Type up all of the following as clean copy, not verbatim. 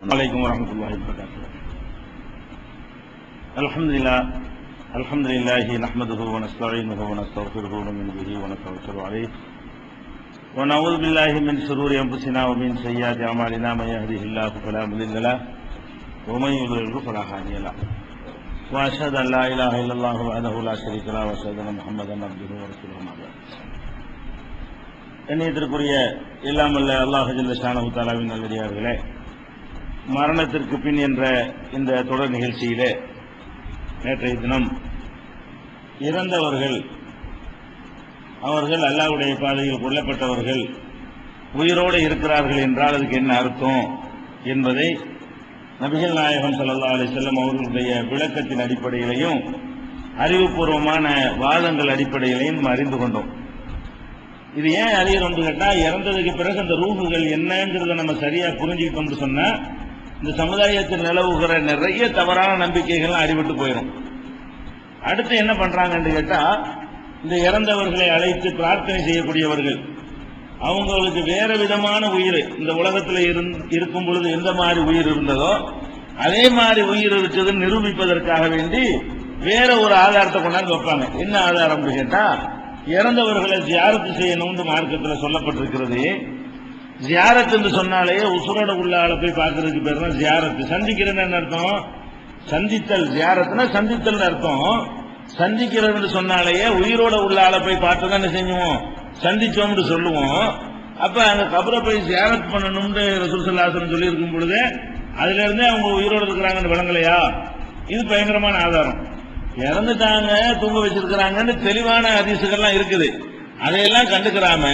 عليكم ورحمة الله وبركاته. الحمد لله نحمده ونستعينه ونستغفره ونؤمن به ونتوكل عليه ونعوذ بالله من شرور أنفسنا ومن سيئات أعمالنا من يهده الله فلا مضل له ومن يضلل فلا هادي له وأشهد أن لا إله إلا الله وحده لا شريك له وأشهد أن محمدا عبده ورسوله أما بعد. கண்ணியத்திற்குரிய எல்லாம் வல்ல அல்லாஹ் ஜல்ல ஷானஹு தஆலாவின் நல்லடியார்களே, மரணத்திற்கு பின் என்ற இந்த தொடர் நிகழ்ச்சியிலே நேற்றைய தினம் இறந்தவர்கள், அவர்கள் அல்லாஹ்வுடைய பாதையில் கொல்லப்பட்டவர்கள் உயிரோடு இருக்கிறார்கள் என்றால் அதுக்கு என்ன அர்த்தம் என்பதை நபிகள் நாயகம் ஸல்லல்லாஹு அலைஹி வஸல்லம் அவர்களுடைய விளக்கத்தின் அடிப்படையிலையும் அறிவுபூர்வமான வாதங்கள் அடிப்படையிலையும் அறிந்து கொண்டோம். இது ஏன் அறியணும்னு கேட்டா, இறந்ததுக்கு பிறகு அந்த ரூஹுகள் என்னங்கிறத நம்ம சரியா புரிஞ்சுக்கிட்டோம்னு சொன்னா இந்த சமுதாயத்தில் நிலவுகிற நிறைய தவறான நம்பிக்கைகள் அடிபட்டு போயிடும். அடுத்து என்ன பண்றாங்கன்னு கேட்டா, இந்த இறந்தவர்களை அழைத்து பிரார்த்தனை செய்யக்கூடியவர்கள் அவங்களுக்கு வேற விதமான உயிர் இந்த உலகத்தில் இருக்கும் பொழுது எந்த மாதிரி உயிர் இருந்ததோ அதே மாதிரி உயிர் இருக்குதுன்னு நிரூபிப்பதற்காக வேண்டி வேற ஒரு ஆதாரத்தை கொண்டாந்து வைப்பாங்க. என்ன ஆதாரம் கேட்டா, இறந்தவர்களை ஜியாரத்து செய்யணும்னு மார்க்கத்தில் சொல்லப்பட்டிருக்கிறது. ஜியாரத் என்று சொன்னாலே உசுரோட உள்ள ஆளை போய் பார்க்கறதுக்கு பேர் தான் ஜியாரத்து. சந்திக்கிறேன்னு அர்த்தம், சந்தித்தல். ஜியாரத்னா சந்தித்தல் அர்த்தம். சந்திக்கிறது சொன்னாலேயே உயிரோட உள்ள ஆளை போய் பார்த்து தான் என்ன செஞ்சுவோம், சந்திச்சோம்னு சொல்லுவோம். அப்ப அங்க கபரை போய் ஜியாரத் பண்ணணும்னு ரசூல் ஸல்லல்லாஹு அலைஹி வஸல்லம் சொல்லி இருக்கும் பொழுது அதுல இருந்தே அவங்க உயிரோடு இருக்கிறாங்கன்னு விளங்கலையா? இது பயங்கரமான ஆதாரம். இறந்துட்டாங்க, தூங்க வச்சிருக்கிறாங்கன்னு தெளிவான ஹதீஸுகள்லாம் இருக்குது. அதையெல்லாம் கண்டுக்கிறாம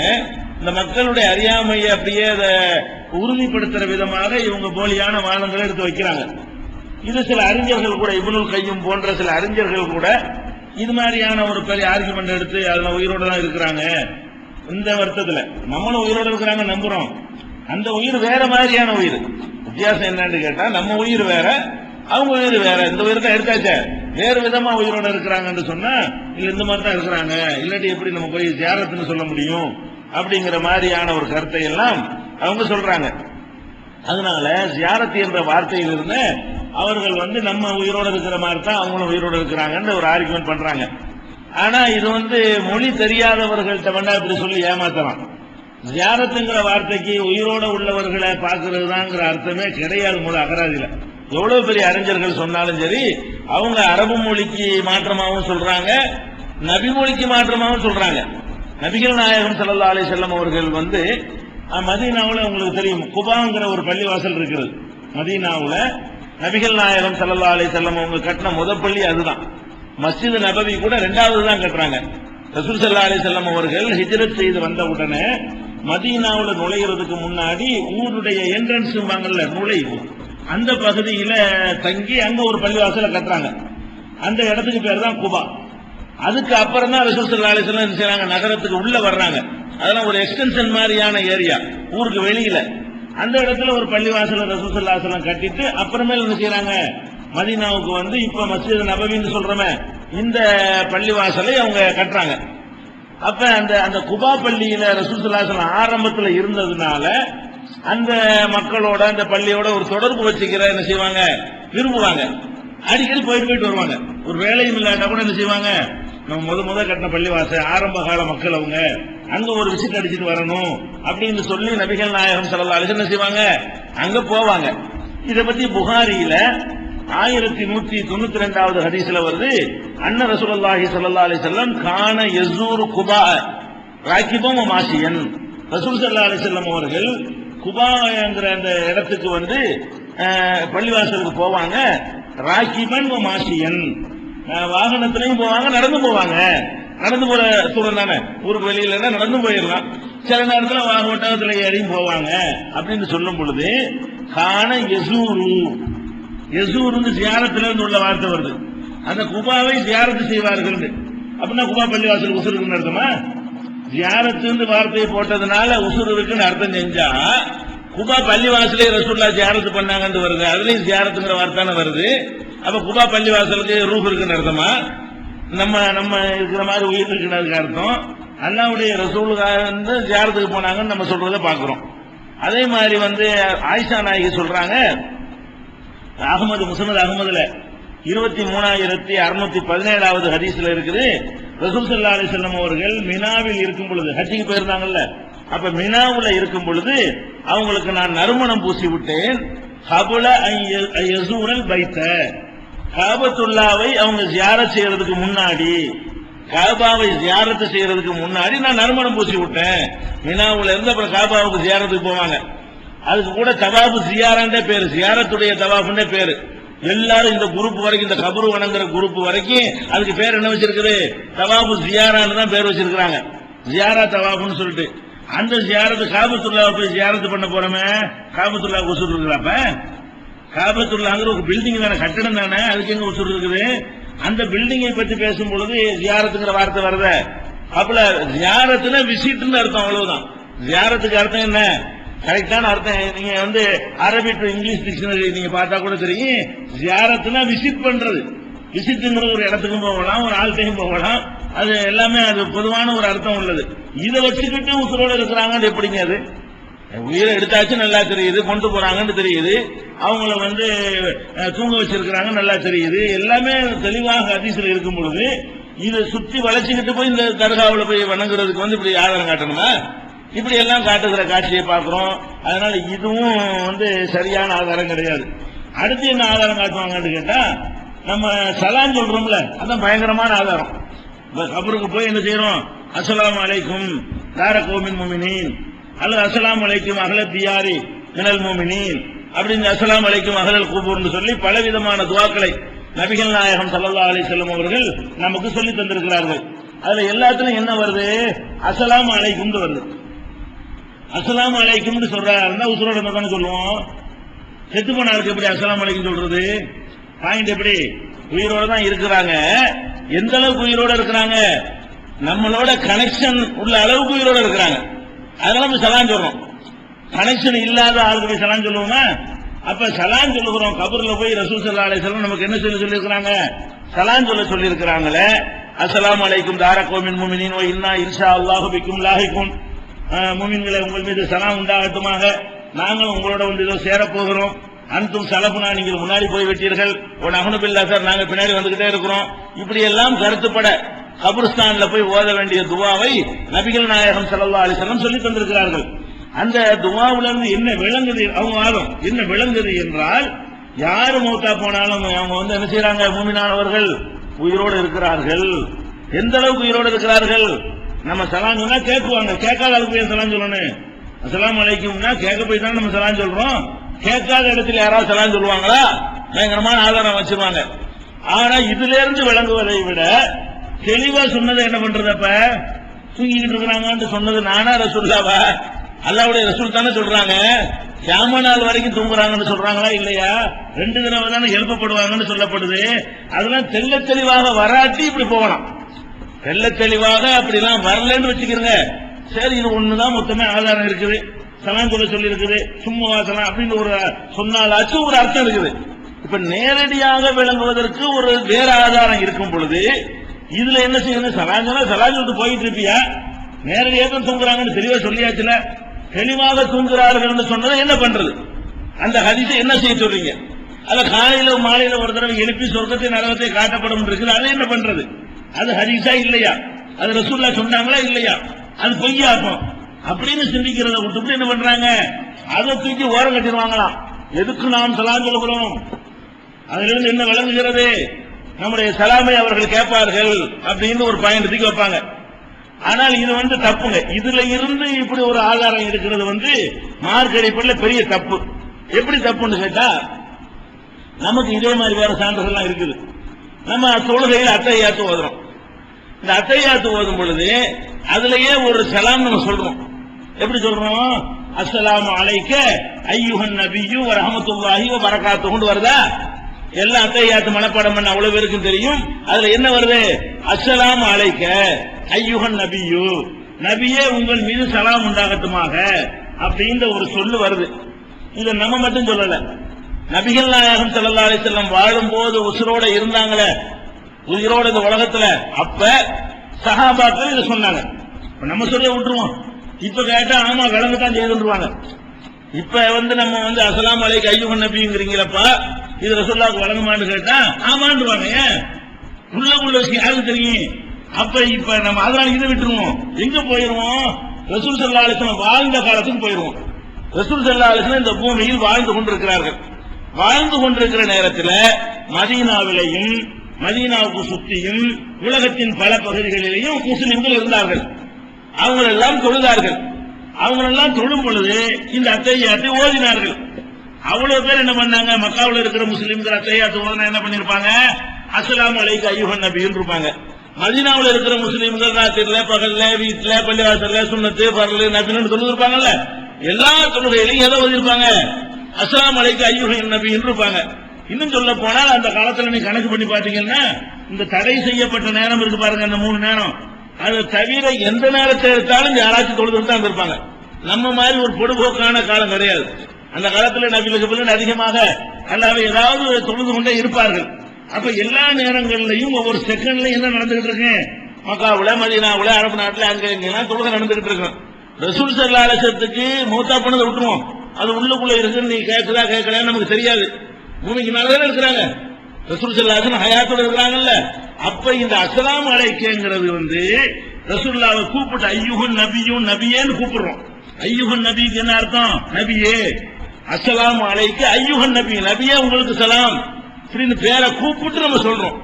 இந்த மக்களுடைய அறியாமையை அப்படியே அதை உறுதிப்படுத்துற விதமாக இவங்க போலியான வாதங்களை எடுத்து வைக்கிறாங்க. இது சில அறிஞர்கள் கூட, இப்னுல் கையும் போன்ற சில அறிஞர்கள் கூட இது மாதிரியான ஒரு பெரிய ஆர்குமெண்ட் எடுத்து அதுல உயிரோட தான் இருக்கிறாங்க. இந்த வருத்தத்துல நம்மளும் உயிரோட இருக்கிறாங்க நம்புறோம். அந்த உயிர் வேற மாதிரியான உயிர். வித்தியாசம் என்னன்னு கேட்டா, நம்ம உயிர் வேற, அவங்க உயிர் வேற. இந்த உயிர் தான் எடுத்தாச்சே, வேறு விதமா உயிரோட இருக்கிறாங்கன்னு சொன்னா இல்ல இந்த மாதிரி தான் இருக்கிறாங்க, இல்லாட்டி எப்படி நம்ம போய் ஜியாரத்துன்னு சொல்ல முடியும் அப்படிங்கிற மாதிரியான ஒரு கருத்தை எல்லாம் அவங்க சொல்றாங்க. அதனால ஜியாரத் என்ற வார்த்தையிலிருந்து அவர்கள் நம்ம உயிரோட இருக்கிற மாதிரி தான் அவங்களும் உயிரோட இருக்கிறாங்கன்னு ஒரு ஆர்குமெண்ட் பண்றாங்க. ஆனா இது மொழி தெரியாதவர்கள்ட்ட வேணா இப்படி சொல்லி ஏமாத்தலாம். ஜியாரத்துங்கிற வார்த்தைக்கு உயிரோட உள்ளவர்களை பார்க்கறது தான்ங்கிற அர்த்தமே கிடையாது. மூல அகராதியில எவ்வளவு பெரிய அறிஞர்கள் சொன்னாலும் சரி, அவங்க அரபு மொழிக்கு மாற்றமாகவும் சொல்றாங்க, நபி மொழிக்கு மாற்றமாகவும் சொல்றாங்க. நபிகள் நாயகம் ஸல்லல்லாஹு அலைஹி வஸல்லம் அவர்கள் மதீனாவுல உங்களுக்கு தெரியும், குபாங்கிற ஒரு பள்ளிவாசல் இருக்கிறது. மதீனாவுல நபிகள் நாயகம் ஸல்லல்லாஹு அலைஹி வஸல்லம் அவங்க கட்டின முதல் பள்ளி அதுதான். மஸ்ஜித் நபவி கூட இரண்டாவது தான் கட்டுறாங்க. ரசூல் ஸல்லல்லாஹு அலைஹி வஸல்லம் அவர்கள் ஹிஜ்ரத் செய்து வந்த உடனே மதீனாவுல நுழைகிறதுக்கு முன்னாடி ஊருடைய என்ட்ரன்ஸ் நுழைவு அந்த பகுதியில தங்கி அங்க ஒரு பள்ளிவாசல கட்டுறாங்க. அந்த இடத்துக்கு பேர் தான் குபா. அதுக்கு அப்புறம் தான் ரசூல் ஸல்லல்லாஹு அலைஹி வஸல்லம் என்ன செய்றாங்க, நகரத்துக்கு உள்ள வர்றாங்க. அதெல்லாம் ஒரு எக்ஸ்டென்ஷன் மாதிரியான ஏரியா, ஊருக்கு வெளியில. அந்த இடத்துல ஒரு பள்ளிவாசல ரசூல் ஸல்லல்லாஹு அலைஹி வஸல்லம் கட்டிட்டு அப்புறமேல என்ன செய்றாங்க, மதீனாவுக்கு இப்ப மஸ்ஜித் நபவின்னு சொல்றோமே இந்த பள்ளிவாசலை அவங்க கட்டுறாங்க. அப்ப அந்த குபா பள்ளியில ரசூல் ஸல்லல்லாஹு அலைஹி வஸல்லம் ஆரம்பத்துல இருந்ததுனால அந்த மக்களோட அந்த பள்ளியோட ஒரு தொடர்பு வச்சுக்கிற என்ன செய்வாங்க, விரும்புவாங்க. அடிக்கடி போயிட்டு வருவாங்க. ஒரு வேலையும் இல்லாட்டா கூட என்ன செய்வாங்க, நம்ம முத கட்டின பள்ளிவாசல் ஆரம்ப கால மக்கள் அவங்க அங்க ஒரு விசிட் அடிச்சுட்டு வரணும் அப்படின்னு சொல்லி நபிகள் நாயகம் ஸல்லல்லாஹு அலைஹி வஸல்லம் என்ன செய்வாங்க, அங்க போவாங்க. இத பத்தி புகாரியில 1192வது ஹதீஸ்ல வருது, அன்ன ரசூலுல்லாஹி ஸல்லல்லாஹு அலைஹி வஸல்லம் கான யஸூரு குபா ராகிபம் வ மாஷியன். ரசூல் ஸல்லல்லாஹு அலைஹி வஸல்லம் அவர்கள் குபாங்கிற அந்த இடத்துக்கு பள்ளிவாசலுக்கு போவாங்க. ராகிபன் வ மாஷியன், வாகனத்திலையும் போவாங்க, நடந்து போவாங்க. நடந்து போற சூழல் தானே, ஊருக்கு வெளியில நடந்து போயிடலாம். சில நேரத்தில் ஒட்டகத்துல ஏறியும் போவாங்க. அப்படின்னு சொல்லும் பொழுது கான யஸூரு, யஸூரு ஜியாரத்துல இருந்து உள்ள வார்த்தை வருது. அந்த குபாவை ஜியாரத்து செய்வார்கள் அப்படின்னா குபா பள்ளிவாசல் உசுர் இருக்குன்னு அர்த்தமா? ஜியாரத்து வார்த்தையை போட்டதுனால உசுர் இருக்குன்னு அர்த்தம் செஞ்சா குபா பள்ளிவாசலே ரசூலுல்லாஹ் ஜியாரத்து பண்ணாங்கன்னு வருது, அதுலயும் ஜியாரத்துங்கிற வார்த்தை வருது. அப்ப குபா பள்ளிவாசலுக்கு ரூஹ் இருக்குன்னு அர்த்தமா? நம்ம இருக்கிற மாதிரி உயிர் இருக்குன்னு அர்த்தம். அல்லாஹ்வுடைய ரசூலுல்லாஹ் ஜியாரத்துக்கு போனாங்கன்னு நம்ம சொல்றதை பாக்குறோம். அதே மாதிரி ஆயிஷா நாயகி சொல்றாங்க, முஸ்னத் அஹ்மதுல 23,617வது ஹதீஸ்ல இருக்குது, ரசூல் ஸல்லல்லாஹு அலைஹி வஸல்லம் அவர்கள் மினாவில் இருக்கும் பொழுது, ஹஜ்ஜுக்கு போயிருந்தாங்கல்ல, அப்ப மினாவுல இருக்கும் பொழுது அவங்களுக்கு நான் நறுமணம் பூசி விட்டேன். கபுல யஸூரல் பைத்த, காபத்துல்லாவை அவங்க ஜியாரத் செய்யறதுக்கு முன்னாடி, காபாவை ஜியாரத்து செய்யறதுக்கு முன்னாடி நான் நறுமணம் பூசி விட்டேன். மினாவுல இருந்து அப்புறம் காபாவுக்கு ஜியாரத்துக்கு போவாங்க. அதுக்கு கூட தவாபு ஜியாரண்டே பேரு, ஜியாரத்துடைய தவாஃபுன்னே பேரு. எல்லாரும் இந்த குரூப் வரைக்கும், இந்த கபரு வணங்குற குரூப் வரைக்கும் அதுக்கு பேர் என்ன வச்சிருக்குது? தவாபு ஜியாரான்னு தான் பேர் வச்சிருக்காங்க. ஜியாரா தவாபுன்னு சொல்லிட்டு அந்த ஜியாரத்து காபத்துல்லாவை போய் ஜியாரத்து பண்ண போறோமே, காபத்துல்லா உசூர் இருக்கிறப்ப, காபத்துல்லாங்கிற ஒரு பில்டிங் தானே, கட்டடம் தானே, அதுக்கு எங்க உசூர் இருக்குது? அந்த பில்டிங்கை பத்தி பேசும் பொழுது ஜியாரத்துங்கிற வார்த்தை வருத. அப்பல ஜியாரத்துல விசிட்னு அர்த்தம், அவ்வளவுதான். ஜியாரத்துக்கு அர்த்தம் என்ன? கரெக்டான அர்த்தம் நீங்க அரபி டு இங்கிலீஷ் டிக்ஷனரி நீங்க பார்த்தா கூட தெரியும். ஜியாரத்துனா விசிட் பண்றது. விசிட்ங்கிற ஒரு இடத்துக்கும் போகலாம், ஒரு ஆள்கிட்டையும் போகலாம். அது எல்லாமே அது பொதுவான ஒரு அர்த்தம் உள்ளது. இதை வச்சுக்கிட்டு உசுரோட இருக்கிறாங்க எப்படிங்க? அது உயிரை எடுத்தாச்சு நல்லா தெரியுது, கொண்டு போறாங்கன்னு தெரியுது, அவங்கள தூங்க வச்சிருக்கிறாங்க நல்லா தெரியுது, எல்லாமே தெளிவாக ஹதீஸ்ல இருக்கும் பொழுது இதை சுத்தி வளைச்சுக்கிட்டு போய் இந்த தர்காவில் போய் வணங்குறதுக்கு இப்படி ஆதாரம் காட்டணுமா? இப்படி எல்லாம் காட்டுகிற காட்சியை பார்க்கிறோம். அதனால இதுவும் சரியான ஆதாரம் கிடையாது. அடுத்து என்ன ஆதாரம் காட்டுவாங்கன்னு கேட்டா, நம்ம சலாம் சொல்றோம்ல, அதான் பயங்கரமான ஆதாரம். கபருக்கு போய் என்ன செய்யறோம்? அஸ்ஸலாமு அலைக்கும் தார கௌமின் முஃமினீன், அல்லது அஸ்ஸலாமு அலைக்கும் அஹ்லத் தியாரி மினல் முஃமினீன், அப்படின்னு அஸ்ஸலாமு அலைக்கும் அஹ்லல் குபூர்னு சொல்லி பலவிதமான துஆக்களை நபிகள் நாயகம் ஸல்லல்லாஹு அலைஹி வஸல்லம் அவர்கள் நமக்கு சொல்லி தந்திருக்கிறார்கள். அதுல எல்லாத்துலயும் என்ன வருது? அஸ்ஸலாமு அலைக்கும் வருது. அஸ்ஸலாமு அலைக்கும் சொல்றாருன்னா உசுரோட தானே சொல்லுவோம். செத்து போனாருக்கு எப்படி அஸ்ஸலாமு அலைக்கும் சொல்றது? பாயிண்ட் எப்படி? உயிரோட தான் இருக்கிறாங்க. எந்த அளவுக்கு உயிரோட இருக்கிறாங்க? நம்மளோட கனெக்ஷன் உள்ள அளவுக்கு உயிரோட இருக்கிறாங்க. அதனால நம்ம சலாம் சொல்றோம். கனெக்ஷன் இல்லாத ஆளுக்கு சலாம் சொல்லுவோமா? அப்ப சலாம் சொல்லுகிறோம். கபர்ல போய் ரசூல் ஸல்லல்லாஹு அலைஹி வஸல்லம் நமக்கு என்ன சொல்லி இருக்கிறாங்க? சலாம் சொல்ல இருக்கிறாங்களே. அஸ்ஸலாமு அலைக்கும் தார கௌமின் முஃமினீன் வ இன்னா இன்ஷா அல்லாஹு பிக்கும் லாஹிகூன், முஃமின்களே உங்கள் மீது சலாம் உண்டாகட்டுமாக, நாங்கள் உங்களோட இதோ சேரப்போகிறோம். அன்தும் சலபுனா, நீங்கள் முன்னாடி போய் விட்டீர்கள், நஹ்னு பில்லா சார் நாங்க பின்னாடி வந்துகிட்டே இருக்கிறோம். இப்படி எல்லாம் கருத்துப்பட கபர்ஸ்தான்ல போய் ஓத வேண்டிய துவாவை நபிகள் நாயகம் ஸல்லல்லாஹு அலைஹி வஸல்லம் சொல்லி தந்திருக்கிறார்கள். அந்த துவாவுல இருந்து என்ன விளங்குது? அவங்க வாதம் என்ன விளங்குது என்றால், யாரு மௌத்தா போனாலும் அவங்க என்ன செய்யறாங்க? மூமினானவர்கள் உயிரோடு இருக்கிறார்கள். எந்த அளவுக்கு உயிரோடு இருக்கிறார்கள்? நம்ம சலாம் சொன்னா கேட்குவாங்க. கேட்காத அளவுக்கு ஏன் சலாம் சொல்லணும்? அஸ்ஸலாமு அலைக்கும்னா கேட்க போய் தான் நம்ம சலாம் சொல்றோம். கேட்காத இடத்துல யாராவது சலாம் சொல்லுவாங்களா? பயங்கரமான ஆதாரம் வச்சிருவாங்க. ஆனா இதுல இருந்து விளங்குவதை விட தெளிவா சொன்னதை என்ன பண்றது? அப்ப தூங்கிக்கிட்டு இருக்கிறாங்கன்னு சொன்னது நானா ரசூலுல்லாவா? அல்லாஹ்வுடைய ரசூல் தானே சொல்றாங்க. கியாம நாள் வரைக்கும் தூங்குறாங்கன்னு சொல்றாங்களா இல்லையா? 2 தடவை தானே எழுப்பப்படுவாங்கன்னு சொல்லப்படுது. அதெல்லாம் தெள்ள தெளிவாக வராட்டி இப்படி போகலாம். தெள்ள தெளிவாக அப்படிலாம் வரலன்னு வச்சுக்கிறங்க. சரி, இது ஒண்ணுதான் மொத்தமே ஆதாரம் இருக்குது, சலாம் சொல்லி இருக்குது, சும்மா வாசலாம் அப்படின்னு ஒரு சொன்னாலாச்சும் ஒரு அர்த்தம் இருக்குது. இப்ப நேரடியாக விளங்குவதற்கு ஒரு வேற ஆதாரம் இருக்கும் பொழுது இதுல என்ன செய்யணும்? சலாஞ்சனா சலாஞ்சு போயிட்டு இருப்பியா? நேரடியாக தூங்குறாங்கன்னு தெளிவா சொல்லியாச்சுல. தெளிவாக தூங்குறார்கள் சொன்னதை என்ன பண்றது? அந்த ஹதீஸை என்ன செய்ய சொல்றீங்க? அத காலையில மாலையில ஒரு தடவை எழுப்பி சொர்க்கத்தை நரகத்தை காட்டப்படும் இருக்குது, அதை என்ன பண்றது? அது ஹதீஸா இல்லையா? அது ரசூலுல்லாஹ் சொன்னாங்களா இல்லையா? அது பொய்யாகும் அப்படின்னு சிந்திக்கிறத விட்டு என்ன பண்றாங்க? அதை தூக்கி ஓரம் கட்டிடுவாங்களாம். எதுக்கு நாம் சலாம் சொல்கிறோம்? அதிலிருந்து என்ன விளங்குகிறது? நம்முடைய சலாமை அவர்கள் கேட்பார்கள் அப்படின்னு ஒரு பாயிண்ட் தூக்கி வைப்பாங்க. ஆனால் இது தப்புங்க. இதுல இருந்து இப்படி ஒரு ஆதாரம் இருக்கிறது மார்க் அடிப்படையில் பெரிய தப்பு. எப்படி தப்புன்னு கேட்டா, நமக்கு இதே மாதிரி வேற சான்றுகள்லாம் இருக்குது. நம்ம தொழுகையில் அத்தஹியாத்து ஓதுறோம். இந்த அத்தஹியாத்து ஓதும் பொழுது அதுலயே ஒரு சலாம் நம்ம சொல்றோம். எப்படி சொல்றோம்? அஸ்ஸலாமு அலைக்க அய்யுஹன் நபியு வ ரஹ்மத்துல்லாஹி வ பரகாத்துஹு வருதா? எல்லா அத்தஹியாத்து மனப்பாடம் பண்ண அவ்வளவு பேருக்கும் தெரியும். அதுல என்ன வருது? அஸ்ஸலாமு அலைக்க அய்யுஹன் நபியு, நபியே உங்கள் மீது சலாம் உண்டாகட்டுமாக அப்படின்ற ஒரு சொல்லு வருது. இதை நம்ம மட்டும் சொல்லல. நபிகள் நாயகம் ஸல்லல்லாஹு அலைஹி வஸல்லம் வாழும்போது உயிரோட இருந்தாங்களே, உயிரோட இந்த உலகத்துல, அப்ப சஹாபாக்கள் இதை சொன்னாங்க. நம்ம சொல்ல விட்டுருவோம். இப்ப கேட்டா ஆமா விளங்கத்தான் செய்துருவாங்க. இப்ப நம்ம அஸ்ஸலாமு அலைக்கும் அய்யுஹன் நபிங்கிறீங்களப்பா, இது ரசூலுல்லாஹ்வுக்கு வழங்குமான்னு கேட்டா ஆமாண்டுவாங்க. ஏன் உள்ள விஷயம் யாருக்கு தெரியும்? அப்ப இப்ப நம்ம அதனால இதை விட்டுருவோம். எங்க போயிருவோம்? ரசூல் ஸல்லல்லாஹு அலைஹி வஸல்லம் வாழ்ந்த காலத்துக்கு போயிருவோம். ரசூல் ஸல்லல்லாஹு அலைஹி வஸல்லம் இந்த பூமியில் வாழ்ந்து கொண்டிருக்கிறார்கள். வாழ்ந்து கொண்டிருக்கிற நேரத்தில் மதீனாவிலையும் மதீனாவுக்கு சுற்றியும் உலகத்தின் பல பகுதிகளிலேயும் முஸ்லிம்கள் இருந்தார்கள். அவங்களெல்லாம் தொழுதார்கள். அவங்களெல்லாம் தொழும் பொழுது இந்த அத்தஹியாத்தை ஓதினார்கள். அவ்வளவு பேர் என்ன பண்ணாங்க? மக்காவில் இருக்கிற முஸ்லிம்கள் அத்தஹியாத்தை ஓதுனா என்ன பண்ணிருப்பாங்க? அஸ்ஸலாமு அலைக்கும் அய்யுஹன் நபின்னு இருப்பாங்க. மதீனாவில் இருக்கிற முஸ்லிம்கள் ராத்திரில பகல்ல வீட்டுல பள்ளிவாசல்ல சுன்னத்து பரலு நபின்னு தொழுதிருப்பாங்கல்ல. எல்லா தொழுகையிலையும் எதை ஓதிருப்பாங்க? அஸ்ஸலாமு அலைக்கும் அய்யுஹன் நபின்னு இருப்பாங்க. இன்னும் சொல்ல போனால் அந்த காலத்துல நீ கணக்கு பண்ணி பாத்தீங்கன்னா இந்த தடை செய்யப்பட்ட நேரம் இருக்கு பாருங்க, அந்த 3 நேரம், அதை தவிர எந்த நேரத்தை எடுத்தாலும் யாராச்சும் தொழுது தான் இருப்பாங்க. நம்ம மாதிரி ஒரு பொடுபோக்கான காலம் கிடையாது. அந்த காலத்துல நபிகளுக்கு பிறகு அதிகமாக அல்லாஹ்வை ஏதாவது தொழுது கொண்டே இருப்பார்கள். அப்ப எல்லா நேரங்களிலையும் ஒவ்வொரு செகண்ட்லயும் என்ன நடந்துகிட்டு இருக்கு? மக்காவுல மதீனாவுல அரபு நாட்டுல அங்க எங்கெல்லாம் தொழுகை நடந்துகிட்டு இருக்கு. ரசூல் ஸல்லல்லாஹு அலைஹி வஸல்லத்துக்கு மௌத்தா பண்ணதை விட்டுருவோம். அது உள்ளுக்குள்ள இருக்குன்னு நீ கேட்குதா கேட்கல நமக்கு தெரியாது. பூமிக்கு மேலதான் இருக்கிறாங்க. ரசூல் ஸல்லல்லாஹு அலைஹி வஸல்லம் ஹயாத்தோட இருக்கிறாங்கல்ல. அப்ப இந்த அஸ்ஸலாமு அலைக்கும்ங்கிறது ரசூலுல்லாஹ்வை கூப்பிட்டு அய்யுஹன் நபியும் நபியேன்னு கூப்பிடுறோம். அய்யுஹன் நபிக்கு என்ன அர்த்தம்? நபியே. அஸ்ஸலாமு அலைக்கு அய்யுஹன் நபி, நபியே உங்களுக்கு சலாம் அப்படின்னு பேரை கூப்பிட்டு நம்ம சொல்றோம்.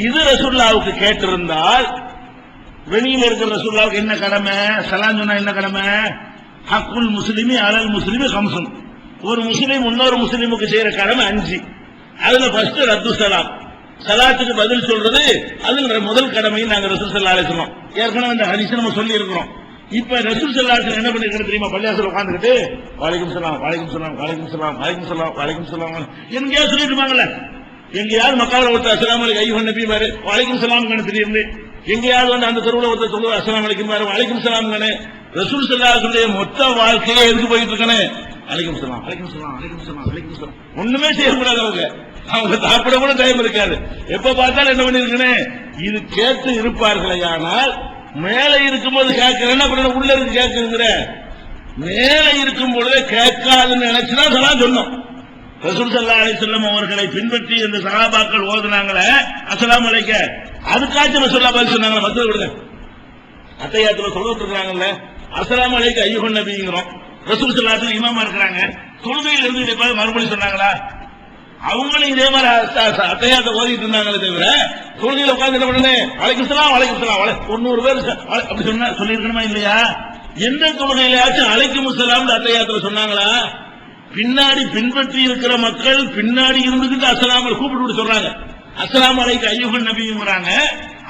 இது ரசூலுல்லாஹ்வுக்கு கேட்டிருந்தால் வெளியில இருக்கிற ரசூலுல்லாஹ்வுக்கு என்ன கடமை? சலாம் சொன்னா என்ன கடமை? ஹக்குல் முஸ்லிமி அலல் முஸ்லிமி கம்சுன். ஒரு முஸ்லிம் இன்னொரு முஸ்லிமுக்கு செய்யற கடமை 5. அதுல ஃபர்ஸ்ட் ரத்து சலாம், சலாத்துக்கு பதில் சொல்றது. அது முதல் கடமை. நாங்க ரசூல் ஸல்லல்லாஹு அலைஹி வஸல்லம் ஏற்கனவே இந்த ஹதீஸ் நம்ம சொல்லி இருக்கிறோம். இப்ப ரசூல் ஸல்லல்லாஹு அலைஹி வஸல்லம் என்ன பண்ணிருக்காங்க தெரியுமா? பள்ளிவாசல்ல உட்கார்ந்துட்டு வலைக்கும் சலாம் வலைக்கும் சலாம் வலைக்கும் சலாம் வலைக்கும் சலாம் வலைக்கும் சலாம் எங்கேயாவது சொல்லிட்டு இருப்பாங்கல்ல. எங்கேயாவது மக்காவில் ஒருத்தர் அஸ்ஸலாமு அலைக்கும் அய்யுஹன் நபி பாரு வலைக்கும் சலாம் திடீர்னு எங்கேயாவது அந்த தெருவில் ஒருத்தர் சொல்லுவார் அஸ்ஸலாமு அலைக்கும் பாரு வலைக்கும் சலாம். ரசூல் ஸல்லல்லாஹு அலைஹி வஸல்லம் மொத்த வாழ்க்கையே எதுக்கு போயிட்டு இருக்கானே? அலைக்கும் சலாம் அலைக்கும் சலாம் அலைக்கும் சலாம் அலைக்கும் சலாம். ஒண்ணுமே செய்யக்கூடாது. அவங்க சாப்பிட கூட டைம் இருக்காது. எப்ப பார்த்தாலும் என்ன பண்ணிருக்கேன்? இது கேட்டு இருப்பார்களே. ஆனால் மேலே இருக்கும்போது கேட்கிறேன், என்ன பண்ண உள்ள இருக்கு கேட்குங்கிற மேலே இருக்கும் பொழுதே கேட்காதுன்னு நினைச்சுதான் சலாம் சொன்னோம். ரசூல் ஸல்லல்லாஹு அலைஹி வஸல்லம் அவர்களை பின்பற்றி இந்த சஹாபாக்கள் ஓதுனாங்களே அஸ்ஸலாமு அலைக்கும், அதுக்காச்சும் ரசூலுல்லாஹ் பதில் சொன்னாங்களா? பதில் கொடுங்க. அத்தஹியாத்துல சொல்லிட்டு இருக்காங்கல்ல அஸ்ஸலாமு அலைக்கும் அய்யுஹன் நபிங்கிறோம். ரசூல் ஸல்லல்லாஹு அலைஹி வஸல்லம் இமாமா இருக்கிறாங்க. தொழுகையில இருந்து இதே மாதிரி மறுபடியும் சொன்னாங்களா? அவங்களும் இதே மாதிரி அத்தஹியாத்தை ஓதிட்டு இருந்தாங்களே தவிர தொழுகையில உட்கார்ந்து என்ன பண்ணு வலைக்கும் ஸலாம் வலைக்கும் ஸலாம் 100 பேர் அப்படி சொல்லிருக்கணுமா இல்லையா? எந்த தொழுகையிலாச்சும் அலைக்கும் ஸலாம் அத்தஹியாத்துல சொன்னாங்களா? பின்னாடி பின்பற்றி இருக்கிற மக்கள் பின்னாடி இருந்துட்டு அஸ்ஸலாமு கூப்பிட்டு சொல்றாங்க. அஸ்ஸலாமு அலைக்கும் அய்யுஹன் நபிங்கிறாங்க.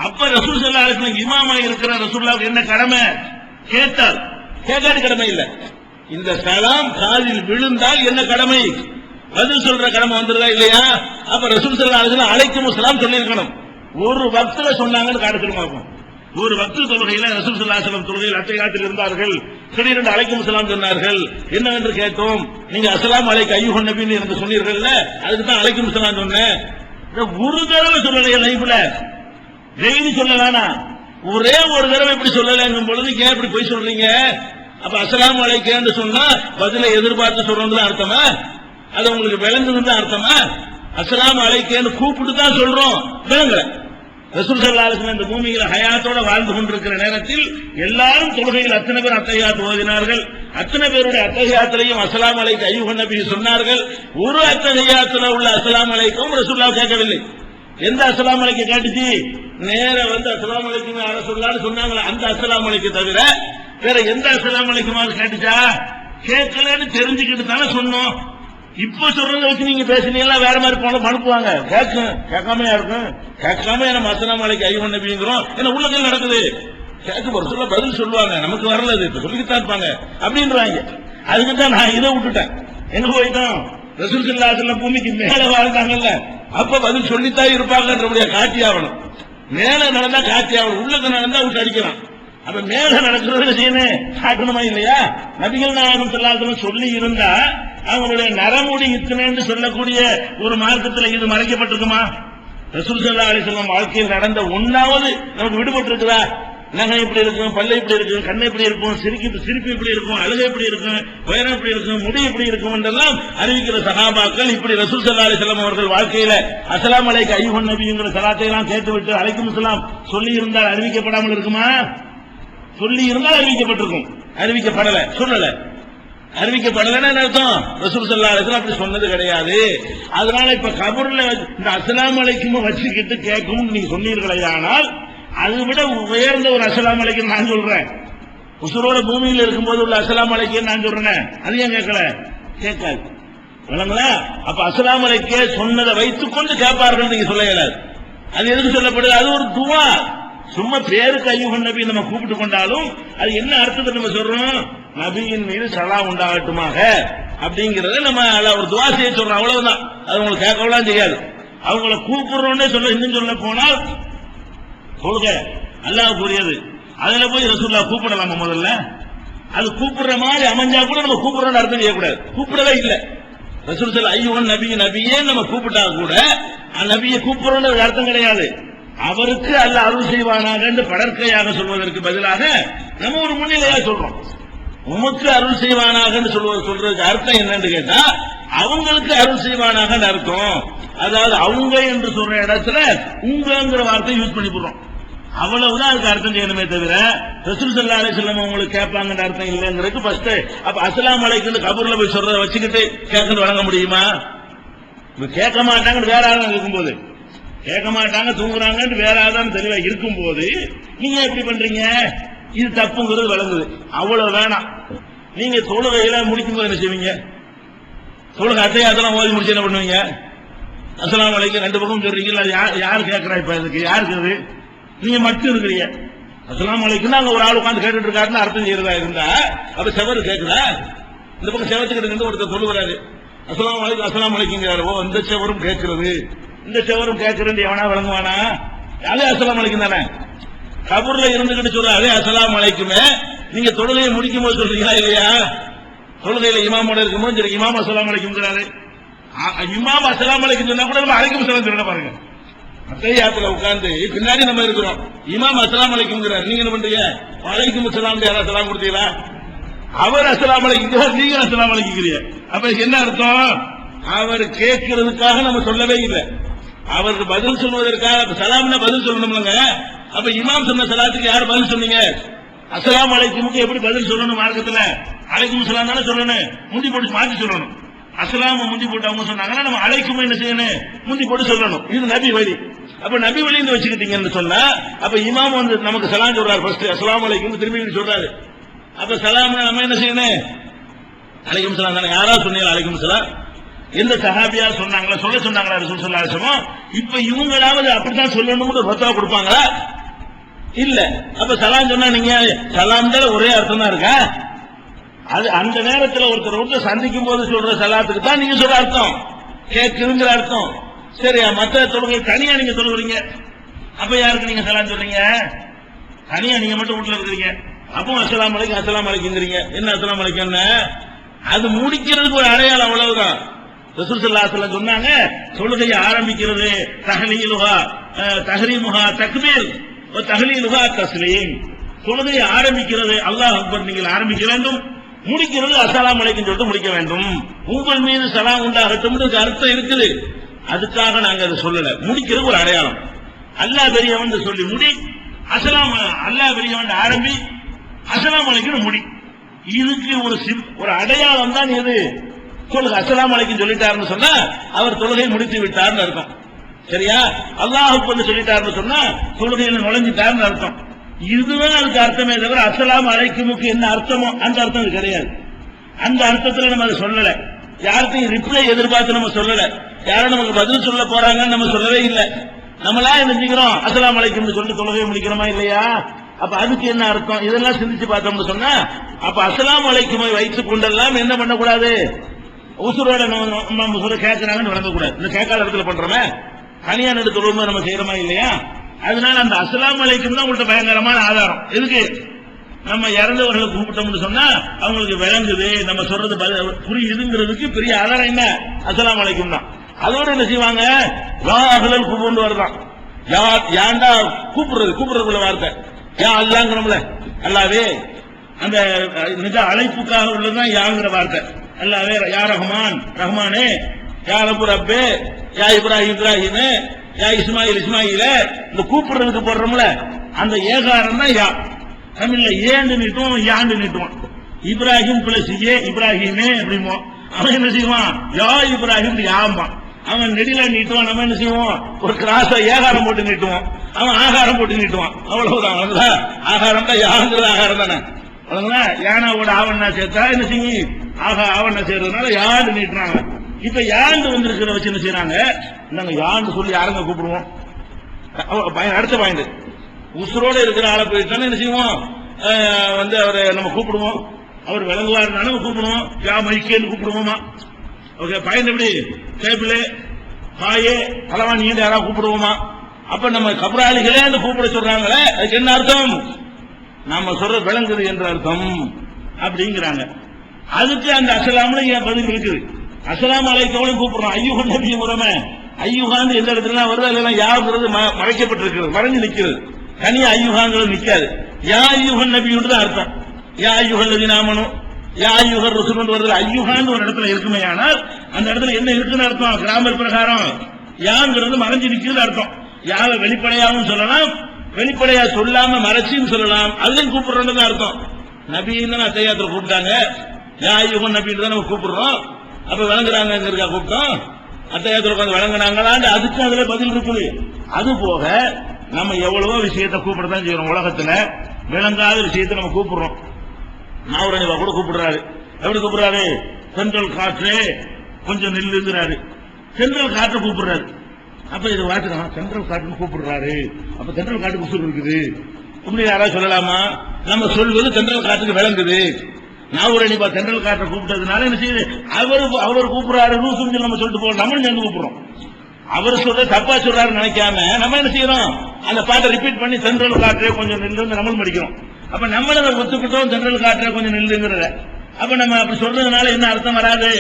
அப்ப ரசூல் ஸல்லல்லாஹு அலைஹி வஸல்லம் இமாமா இருக்கிற ரசூலுல்லாஹ்வுக்கு என்ன கடமை? கேட்டால் கேட்காது கடமை இல்ல. இந்த சலாம் காதில் விழுந்தால் என்ன கடமை? பதில் சொல்ற கடமை வந்துருதா இல்லையா? அப்ப ரசூல் ஸல்லல்லாஹு அலைஹி வஸல்லம் அலைக்கும் ஸலாம் சொல்லியிருக்கணும். ஒரு வக்துல சொன்னாங்கன்னு காட்டுமா? ஒரு வக்து தொழுகையில ரசூல் ஸல்லல்லாஹு அலைஹி வஸல்லம் தொழுகையில் அத்தஹியாத்தில் இருந்தார்கள். திடீரென்று அலைக்கும் ஸலாம் சொன்னார்கள். என்னவென்று கேட்டோம். நீங்க அஸ்ஸலாமு அலைக்கும் அய்யுஹன் நபின்னு எனக்கு சொன்னீர்கள்ல, அதுக்கு தான் அலைக்கும் ஸலாம் சொன்னேன். ஒரு தடவை சொல்லலையே லைஃப்ல, டெய்லி சொல்லலானா ஒரே ஒரு தடவை இப்படி சொல்லலங்கும் பொழுது ஏன் இப்படி போய் சொல்றீங்க? அப்ப அஸ்ஸலாமு அலைக்கும் சொன்னா பதிலை எதிர்பார்த்து சொல்றது அர்த்தமா? அது உங்களுக்கு விளங்குதுன்னு அர்த்தமா? அஸ்ஸலாமு அலைக்கும் கூப்பிட்டு தான் சொல்றோம், விளங்கல. ரசூல் ஸல்லல்லாஹு அலைஹி வஸல்லம் இந்த பூமியில ஹயாத்தோட வாழ்ந்து கொண்டிருக்கிற நேரத்தில் எல்லாரும் தொழுகையில் அத்தனை பேர் அத்தஹியாத் ஓதினார்கள். அத்தனை பேருடைய அத்தஹியாத்திலையும் அஸ்ஸலாமு அலைக்கும் அய்யுஹன் நபி சொன்னார்கள். ஒரு அத்தஹியாத்துல உள்ள அஸ்ஸலாமு அலைக்கும் ரசூலுல்லாஹ் கேட்கவில்லை. எந்த அஸ்ஸலாமு அலைக்கும் கேட்டுச்சு? நேர அஸ்ஸலாமு அலைக்கும் யா ரசூலுல்லாஹ் சொன்னாங்களா அந்த அஸ்ஸலாமு அலைக்கும் தவிர வேற எந்த அஸ்ஸலாமு அலைக்கும் கேட்டுச்சா? கேட்கலன்னு தெரிஞ்சுக்கிட்டு தானே சொன்னோம். இப்ப சொல்றத வச்சு நீங்க பேசுனீங்களா வேற மாதிரி போன அனுப்புவாங்க. கேட்காமையா இருக்கும். கேட்காம நம்ம அஸ்ஸலாமு அலைக்கும் அய்யுஹன் நபிங்கிறோம். ஏன்னா உள்ளத்தில் நடக்குது. கேட்க ஒரு சொல்ல பதில் சொல்லுவாங்க. நமக்கு வரல, இது சொல்லிக்கிட்டா இருப்பாங்க அப்படின்றாங்க. அதுக்கு தான் நான் இதை விட்டுட்டேன். எங்க போயிட்டோம்? ரசூல் ஸல்லல்லாஹு அலைஹி வஸல்லம் பூமிக்கு மேல வாழ்ந்தாங்கல்ல, அப்ப பதில் சொல்லித்தான் இருப்பாங்கன்றபடியா காட்டி ஆகணும். மேல நடந்தா காட்டி ஆகணும். உள்ளது நடந்தா விட்டு அடிக்கிறான். அப்ப மேல நடக்கிறது செய்யணும், காட்டணுமா இல்லையா? நபிகள் நாயகம் ஸல்லல்லாஹு அலைஹி வஸல்லம் சொல்லி இருந்தா அவங்களுடைய நரமுடி இத்தனை சொல்லக்கூடிய ஒரு மார்க்கத்தில் இது மறைக்கப்பட்டிருக்குமா? ரசூல் ஸல்லல்லாஹு அலைஹி வஸல்லம் வாழ்க்கையில் நடந்த ஒன்னாவது நமக்கு விடுபட்டு இருக்குதா? நகை இப்படி இருக்கும், பல்லை இப்படி இருக்கும், கண்ணை இப்படி இருக்கும், சிரிப்பு இப்படி இருக்கும், அழுகை இப்படி இருக்கும், உயரம் இப்படி இருக்கும், முடி இப்படி இருக்கும் என்றெல்லாம் அறிவிக்கிற சஹாபாக்கள் இப்படி ரசூல் ஸல்லல்லாஹு அலைஹி வஸல்லம் அவர்கள் வாழ்க்கையில அஸ்ஸலாமு அலைக்க அய்யுஹன் நபிங்கிற ஸலாத்தை எல்லாம் கேட்டுவிட்டு அலைக்கும் ஸலாம் சொல்லி இருந்தால் அறிவிக்கப்படாமல் இருக்குமா? சொல்லி இருந்தால் அறிவிக்கப்பட்டிருக்கும். அறிவிக்கப்படல, சொல்லல. அறிவிக்கப்படலன்னா அர்த்தம் ரசூல் ஸல்லல்லாஹு அலைஹி வஸல்லம் அப்படி சொன்னது கிடையாது. அதனால இப்ப கபர்ல இந்த அஸ்ஸலாமு அலைக்கும் வச்சுக்கிட்டு கேட்கும் நீங்க சொன்னீர்களே, ஆனால் அதை விட உயர்ந்த ஒரு அஸ்ஸலாமு அலைக்கும் நான் சொல்றேன். உசுரோட பூமியில் இருக்கும்போது உள்ள அஸ்ஸலாமு அலைக்கும் நான் சொல்றேன். அது ஏன் கேட்கல? கேட்காது. விளங்களா? அப்ப அஸ்ஸலாமு அலைக்கே சொன்னதை வைத்துக் கொண்டு கேட்பார்கள் நீங்க சொல்ல இயலாது. அது எதுக்கு சொல்லப்படுது? அது ஒரு துவா. சும்மா பேருக்கு அய்யுஹன் நபி நம்ம கூப்பிட்டு கொண்டாலும் அது என்ன அர்த்தத்தை நம்ம சொல்றோம்? நபியின் மீது ஸலாம் உண்டாகட்டுமாக அப்படிங்கறத நம்ம ஒரு துவா செய்ய சொல்றோம். அவ்வளவுதான். அது உங்களுக்கு கேட்கலாம் செய்யாது. அவங்கள கூப்பிடுறோன்னே சொல்ல, இன்னும் சொல்ல போனால் சொல்லுங்க அல்லாஹ் கூறியது, அதுல போய் ரசூலுல்லாஹ் கூப்பிடலாமா? முதல்ல அது கூப்பிடுற மாதிரி அமைஞ்சா கூட நம்ம கூப்பிடுறோம்னு அர்த்தம் செய்யக்கூடாது. கூப்பிடவே இல்லை. ரசூல் ஸல்லல்லாஹு அய்யுஹன் நபியே நம்ம கூப்பிட்டா கூட நபியை கூப்பிடுறோம்னு அர்த்தம் கிடையாது. அவருக்கு அல்லாஹ் அருள் செய்வானாக என்று படற்கையாக சொல்வதற்கு பதிலாக நம்ம ஒரு முன்னிலையா சொல்றோம். உமக்கு அருள் செய்வானாக சொல்றதுக்கு அர்த்தம் என்னன்னு கேட்டா அவங்களுக்கு அருள் செய்வானாக அர்த்தம். அதாவது அவங்க என்று சொல்ற இடத்துல உங்கங்கிற வார்த்தையை யூஸ் பண்ணி போடுறோம். அவ்வளவுதான் அதுக்கு அர்த்தம் செய்யணுமே தவிர ரசூல் ஸல்லல்லாஹு அலைஹி வஸல்லம் உங்களுக்கு கேட்பாங்கன்ற அர்த்தம் இல்லைங்கிறதுக்கு ஃபர்ஸ்ட் அப்ப அஸ்ஸலாமு அலைக்கும் கபூர்ல போய் சொல்றத வச்சுக்கிட்டு கேட்கறது வழங்க முடியுமா? கேட்க மாட்டாங்கன்னு வேற ஆளும் இருக்கும்போது, கேட்க மாட்டாங்க தூங்குறாங்கன்னு வேற ஆளும் தெளிவா இருக்கும்போது நீங்க எப்படி பண்றீங்க? இது தப்புங்கிறது விளங்குது. அவ்வளவு வேணாம். நீங்க தொழுகையில முடிக்கும் போது என்ன செய்வீங்க? தொழுகை அத்தையாத்தெல்லாம் ஓதி முடிச்சு என்ன பண்ணுவீங்க? அஸ்ஸலாமு அலைக்கும் ரெண்டு பக்கம் சொல்றீங்களா? யாரு கேட்கறா? இப்ப இதுக்கு யாருக்கு அது? நீங்க மட்டும் இருக்கிறீங்க. அஸ்ஸலாமு அலைக்கும் அங்க ஒரு ஆள் உட்கார்ந்து கேட்டுட்டு இருக்காருன்னு அர்த்தம் செய்யறதா இருந்தா அப்ப செவரு கேட்குதா? இந்த பக்கம் செவத்துக்கிட்டு இருந்து ஒருத்தர் சொல்லுகிறாரு அஸ்ஸலாமு அலைக்கும் அஸ்ஸலாமு அலைக்குங்கிறாரு. ஓ, இந்த செவரும் கேட்கிறது, இந்த செவரும் கேட்கிறது எவனா விளங்குவானா? அதே அஸ்ஸலாமு அலைக்கும் தானே. கபூர்ல இருந்துகிட்டு சொல்ற அதே அஸ்ஸலாமு அலைக்குமே நீங்க தொழுகையை முடிக்கும் போது சொல்றீங்களா இல்லையா? தொழுகையில இமாமோட இருக்கும்போது சரி இமாம் அஸ்ஸலாமு அலைக்கும்ங்கிறாரு. இமாம் அஸ்ஸலாமு அலைக்கும் சொன்னா கூட நம்ம அலைக்கும் சலாம் சொல்ல பாருங்க. அத்தையாத்துல உட்கார்ந்து பின்னாடி நம்ம இருக்கிறோம். இமாம் அஸ்ஸலாமு அலைக்கும்ங்கிறாரு. நீங்க என்ன பண்றீங்க? வலைக்கும் அஸ்ஸலாம் யாராவது சலாம் கொடுத்தீங்களா? அவர் அஸ்ஸலாமு அலைக்கும், நீங்க அஸ்ஸலாமு அலைக்குறீங்க. அப்ப என்ன அர்த்தம்? அவர் கேட்கறதுக்காக நம்ம சொல்லவே இல்லை. அவருக்கு பதில் சொல்வதற்காக சலாம்னா பதில் சொல்லணும்லங்க. அப்ப இமாம் சொன்ன சலாத்துக்கு யார் பதில் சொன்னீங்க? அஸ்ஸலாமு அலைக்குமுக்கு எப்படி பதில் சொல்லணும்? மார்க்கத்துல அலைக்கும் சலாம் தானே சொல்லணும். முந்தி போட்டு மாற்றி சொல்லணும். அஸ்ஸலாமு முந்தி போட்டு அவங்க சொன்னாங்கன்னா நம்ம அலைக்கும் என்ன செய்யணும்? முந்தி போட்டு சொல்லணும். இது நபி வழி. அப்ப நபி வழின்னு வச்சுக்கிட்டீங்கன்னு சொன்னா அப்ப இமாம் வந்து நமக்கு சலாம் சொல்றாரு. ஃபர்ஸ்ட் அஸ்ஸலாமு அலைக்கும் திரும்பி சொல்றாரு. அப்ப சலாம் நம்ம என்ன செய்யணும்? அலைக்கும் சலாம் தானே. யாராவது சொன்னீங்க அலைக்கும் சலாம்? எந்த சஹாபியா சொன்னாங்களா? சொல்ல சொன்னாங்களா ரசூல் ஸல்லல்லாஹு அலைஹி வஸல்லம்? இப்ப இவங்களாவது அப்படித்தான் சொல்லணும்னு ஃபத்வா கொடுப்பாங்களா? இல்ல. அப்ப சலாம் சொன்னா நீங்க சலாம் தான் ஒரே அர்த்தம் தான் இருக்கா? அது அந்த நேரத்தில் ஒருத்தர் சந்திக்கும் போது சொல்ற சலாத்துக்கு தான் நீங்க சொல்ற அர்த்தம், கேட்குதுங்கிற அர்த்தம். சரி, மற்ற தொழுகை தனியா நீங்க தொழுகிறீங்க. அப்ப யாருக்கு நீங்க சலாம் சொல்றீங்க? தனியா நீங்க மட்டும் வீட்டுல இருக்கிறீங்க. அப்போ அஸ்ஸலாமு அலைக்கும் அஸ்ஸலாமு அலைக்கும்ங்கறீங்க. என்ன அஸ்ஸலாமு அலைக்கும்? அது முடிக்கிறதுக்கு ஒரு அடையாளம், அவ்வளவுதான். ரசூல் ஸல்லல்லாஹு அலைஹி வஸல்லம் சொன்னாங்க தொழுகையை ஆரம்பிக்கிறது தஹ்லீலுஹா தஹ்ரீமுஹா தக்பீர் வ தஹ்லீலுஹா தஸ்லீம். தொழுகையை ஆரம்பிக்கிறது அல்லாஹ் அக்பர் நீங்கள் ஆரம்பிக்க வேண்டும், முடிக்கிறது அஸ்ஸலாமு அலைக்கும் சொல்லிட்டு முடிக்க வேண்டும். உங்கள் மீது சலாம் உண்டாகட்டும் அர்த்தம் இருக்குது. அதுக்காக நாங்க அதை சொல்லல. முடிக்கிறது ஒரு அடையாளம். அல்லாஹ் பெரியவன் சொல்லி முடி, அல்லாஹ் பெரியவன் ஆரம்பி, அஸ்ஸலாமு அலைக்கும் முடி. இதுக்கு ஒரு அடையாளம் தான் எது? தொழுகை அஸ்ஸலாமு அலைக்கும் சொல்லிட்டாருன்னு சொன்னா அவர் தொழுகை முடித்து விட்டார்னு அர்த்தம். சரியா? அல்லாஹ் அக்பர் சொல்லிட்டாருன்னு சொன்னா தொழுகையில நுழைஞ்சிட்டாருன்னு அர்த்தம். இதுதான் அதுக்கு அர்த்தமே தவிர அஸ்ஸலாமு அலைக்குமுக்கு என்ன அர்த்தமோ அந்த அர்த்தம் கிடையாது. அந்த அர்த்தத்துல நம்ம அதை சொல்லல. யாருக்கும் ரிப்ளை எதிர்பார்த்து நம்ம சொல்லல. யாரும் நமக்கு பதில் சொல்ல போறாங்கன்னு நம்ம சொல்லவே இல்லை. நம்மளா நினைச்சுக்கிறோம் அஸ்ஸலாமு அலைக்கும் சொல்லிட்டு தொழுகையை முடிக்கிறோமா இல்லையா? அப்ப அதுக்கு என்ன அர்த்தம்? இதெல்லாம் சிந்திச்சு பார்த்தோம்னு சொன்னா அப்ப அஸ்ஸலாமு அலைக்குமை வைத்துக் கொண்டெல்லாம் என்ன பண்ணக்கூடாது? உசுரோட நம்ம கேட்கிறாங்கன்னு வழங்கக்கூடாது. இந்த கேட்காத இடத்துல பண்றோமே தனியான தொழுமை நம்ம செய்யறோமா இல்லையா? அதனால அந்த அஸ்ஸலாமு அலைக்கும் தான் உங்கள்கிட்ட பயங்கரமான ஆதாரம். எதுக்கு? நம்ம இறந்தவர்களை கூப்பிட்டோம்னு சொன்னா அவங்களுக்கு விளங்குது, நம்ம சொல்றது புரியுதுங்கிறதுக்கு பெரிய ஆதாரம் என்ன? அஸ்ஸலாமு அலைக்கும் தான். அதோட என்ன செய்வாங்க? லா அஹ்லல் குபூர்னு வருதான். யாண்டா கூப்பிடுறதுக்குள்ள வார்த்தை. யா அல்லாங்கிறோம்ல, அல்லாவே அந்த நிஜ அழைப்புக்காக உள்ளதுதான் யாங்கிற வார்த்தை. அல்லாவே யா ரஹ்மான் ரஹ்மானே, யா ரப்பு ரப்பே, யா இப்ராஹிம் இப்ராஹிமே, யா இஸ்மாயில் இஸ்மாயில, இந்த கூப்பிடுறதுக்கு போடுறோம்ல அந்த ஏகாரம் தான் யா. தமிழ்ல ஏண்டு நீட்டுவோம், யாண்டு நீட்டுவான். Ibrahim plus A இப்ராஹிமே அப்படிமோ. அவன் என்ன செய்வான், யா இப்ராஹிம் யாம்பான். அவன் நெடில நீட்டுவான், நம்ம என்ன செய்வோம், ஒரு கிராஸ ஏகாரம் போட்டு நீட்டுவோம். அவன் ஆகாரம் போட்டு நீட்டுவான். அவ்வளவுதான். ஆகாரம் தான் யாங்கிறது ஆகாரம் தானே. யானாவோட ஆவண்ணா சேர்த்தா என்ன செய்யும், ஆவண்ணா சேர்றதுனால யாண்டு நீட்டுறாங்க. இப்ப யாண்டு வந்திருக்கிற வச்சு என்ன செய்யறாங்க, நாங்க யாண்டு சொல்லி யாருங்க கூப்பிடுவோம். அடுத்த பாயிண்ட், உசுரோட இருக்கிற ஆளை போயிட்டு என்ன செய்வோம், அவரை நம்ம கூப்பிடுவோம். அவர் விளங்குவார் நம்ம கூப்பிடுவோம். யா மைக்கேன்னு கூப்பிடுவோமா? ஓகே, பாயிண்ட் எப்படி, டேபிள் காயே பலவான் நீண்டு யாராவது கூப்பிடுவோமா? அப்ப நம்ம கபராளிகளே அந்த கூப்பிட சொல்றாங்களே, அதுக்கு என்ன அர்த்தம், நாம சொல்ற விளங்குது என்ற அர்த்தம் அப்படிங்கிறாங்க. அதுக்கு அந்த அஸ்ஸலாம்ல ஏன் பதில் இருக்குது. அஸ்ஸலாமு அலைக்கும் கூப்பிடுறோம். ஐயுகன் நபி முறைமை ஐயுகாந்து எந்த இடத்துல வருது, அதெல்லாம் யாருங்கிறது மறைக்கப்பட்டிருக்கிறது, மறைஞ்சு நிற்கிறது. தனியா ஐயுகாங்கிறது நிற்காது. யா ஐயுகன் நபின்னு தான் அர்த்தம். யா ஐயுகல் நபி நாமனும் யா ஐயுகர் ரசூல் வருது. ஐயுகான்னு ஒரு இடத்துல இருக்குமே, ஆனால் அந்த இடத்துல என்ன இருக்குன்னு அர்த்தம், கிராமர் பிரகாரம் யாங்கிறது மறைஞ்சு நிற்கிறது அர்த்தம். யாவை வெளிப்படையாகவும் சொல்லலாம், வெளிப்படையா சொல்லாம மறைச்சின்னு சொல்லலாம். அதுவும் கூப்பிடுறது அர்த்தம். நபின்னு அத்தையாத்திர கூப்பிட்டாங்க, யா ஐயுகன் நபின்னு தான் நம்ம கூப்பிடுறோம். அப்ப விளங்குறாங்க கூப்பிட்டோம், அத்தையாத்திர உட்காந்து விளங்குனாங்களான்னு அதுக்கும் அதுல பதில் இருக்குது. அது போக நம்ம எவ்வளவோ விஷயத்தை கூப்பிடத்தான் செய்யறோம். உலகத்துல விளங்காத விஷயத்தை நம்ம கூப்பிடுறோம். நாவரணிவா கூட கூப்பிடுறாரு. எப்படி கூப்பிடுறாரு, சென்ட்ரல் காற்று கொஞ்சம் நில்லுங்கிறாரு. சென்ட்ரல் காற்று கூப்பிடுறாரு. அப்ப இது வாட்டுக்கலாம், சென்ட்ரல் காற்றுன்னு கூப்பிடுறாரு, அப்ப சென்ட்ரல் காட்டுக்கு உசுர் இருக்குது இப்படி யாராவது சொல்லலாமா? நம்ம சொல்வது சென்ட்ரல் காற்றுக்கு விளங்குது. நாவரணிவா சென்ட்ரல் காற்றை கூப்பிட்டதுனால என்ன செய்யுது, அவர் கூப்பிடுறாரு நம்ம சொல்லிட்டு போறோம், நம்மளும் சேர்ந்து கூப்பிடுறோம். அவர் சொல்ற தப்பா சொல்றாரு நினைக்காம நம்ம என்ன செய்யறோம், அந்த பாட்டை ரிப்பீட் பண்ணி சென்ட்ரல் காற்றே கொஞ்சம் நின்று நம்மளும் படிக்கிறோம். அப்ப நம்மள ஒத்துக்கிட்டோம் சென்ட்ரல் காற்றே கொஞ்சம் நில்லுங்கிறத. அப்ப நம்ம அப்படி சொல்றதுனால என்ன அர்த்தம் வராது,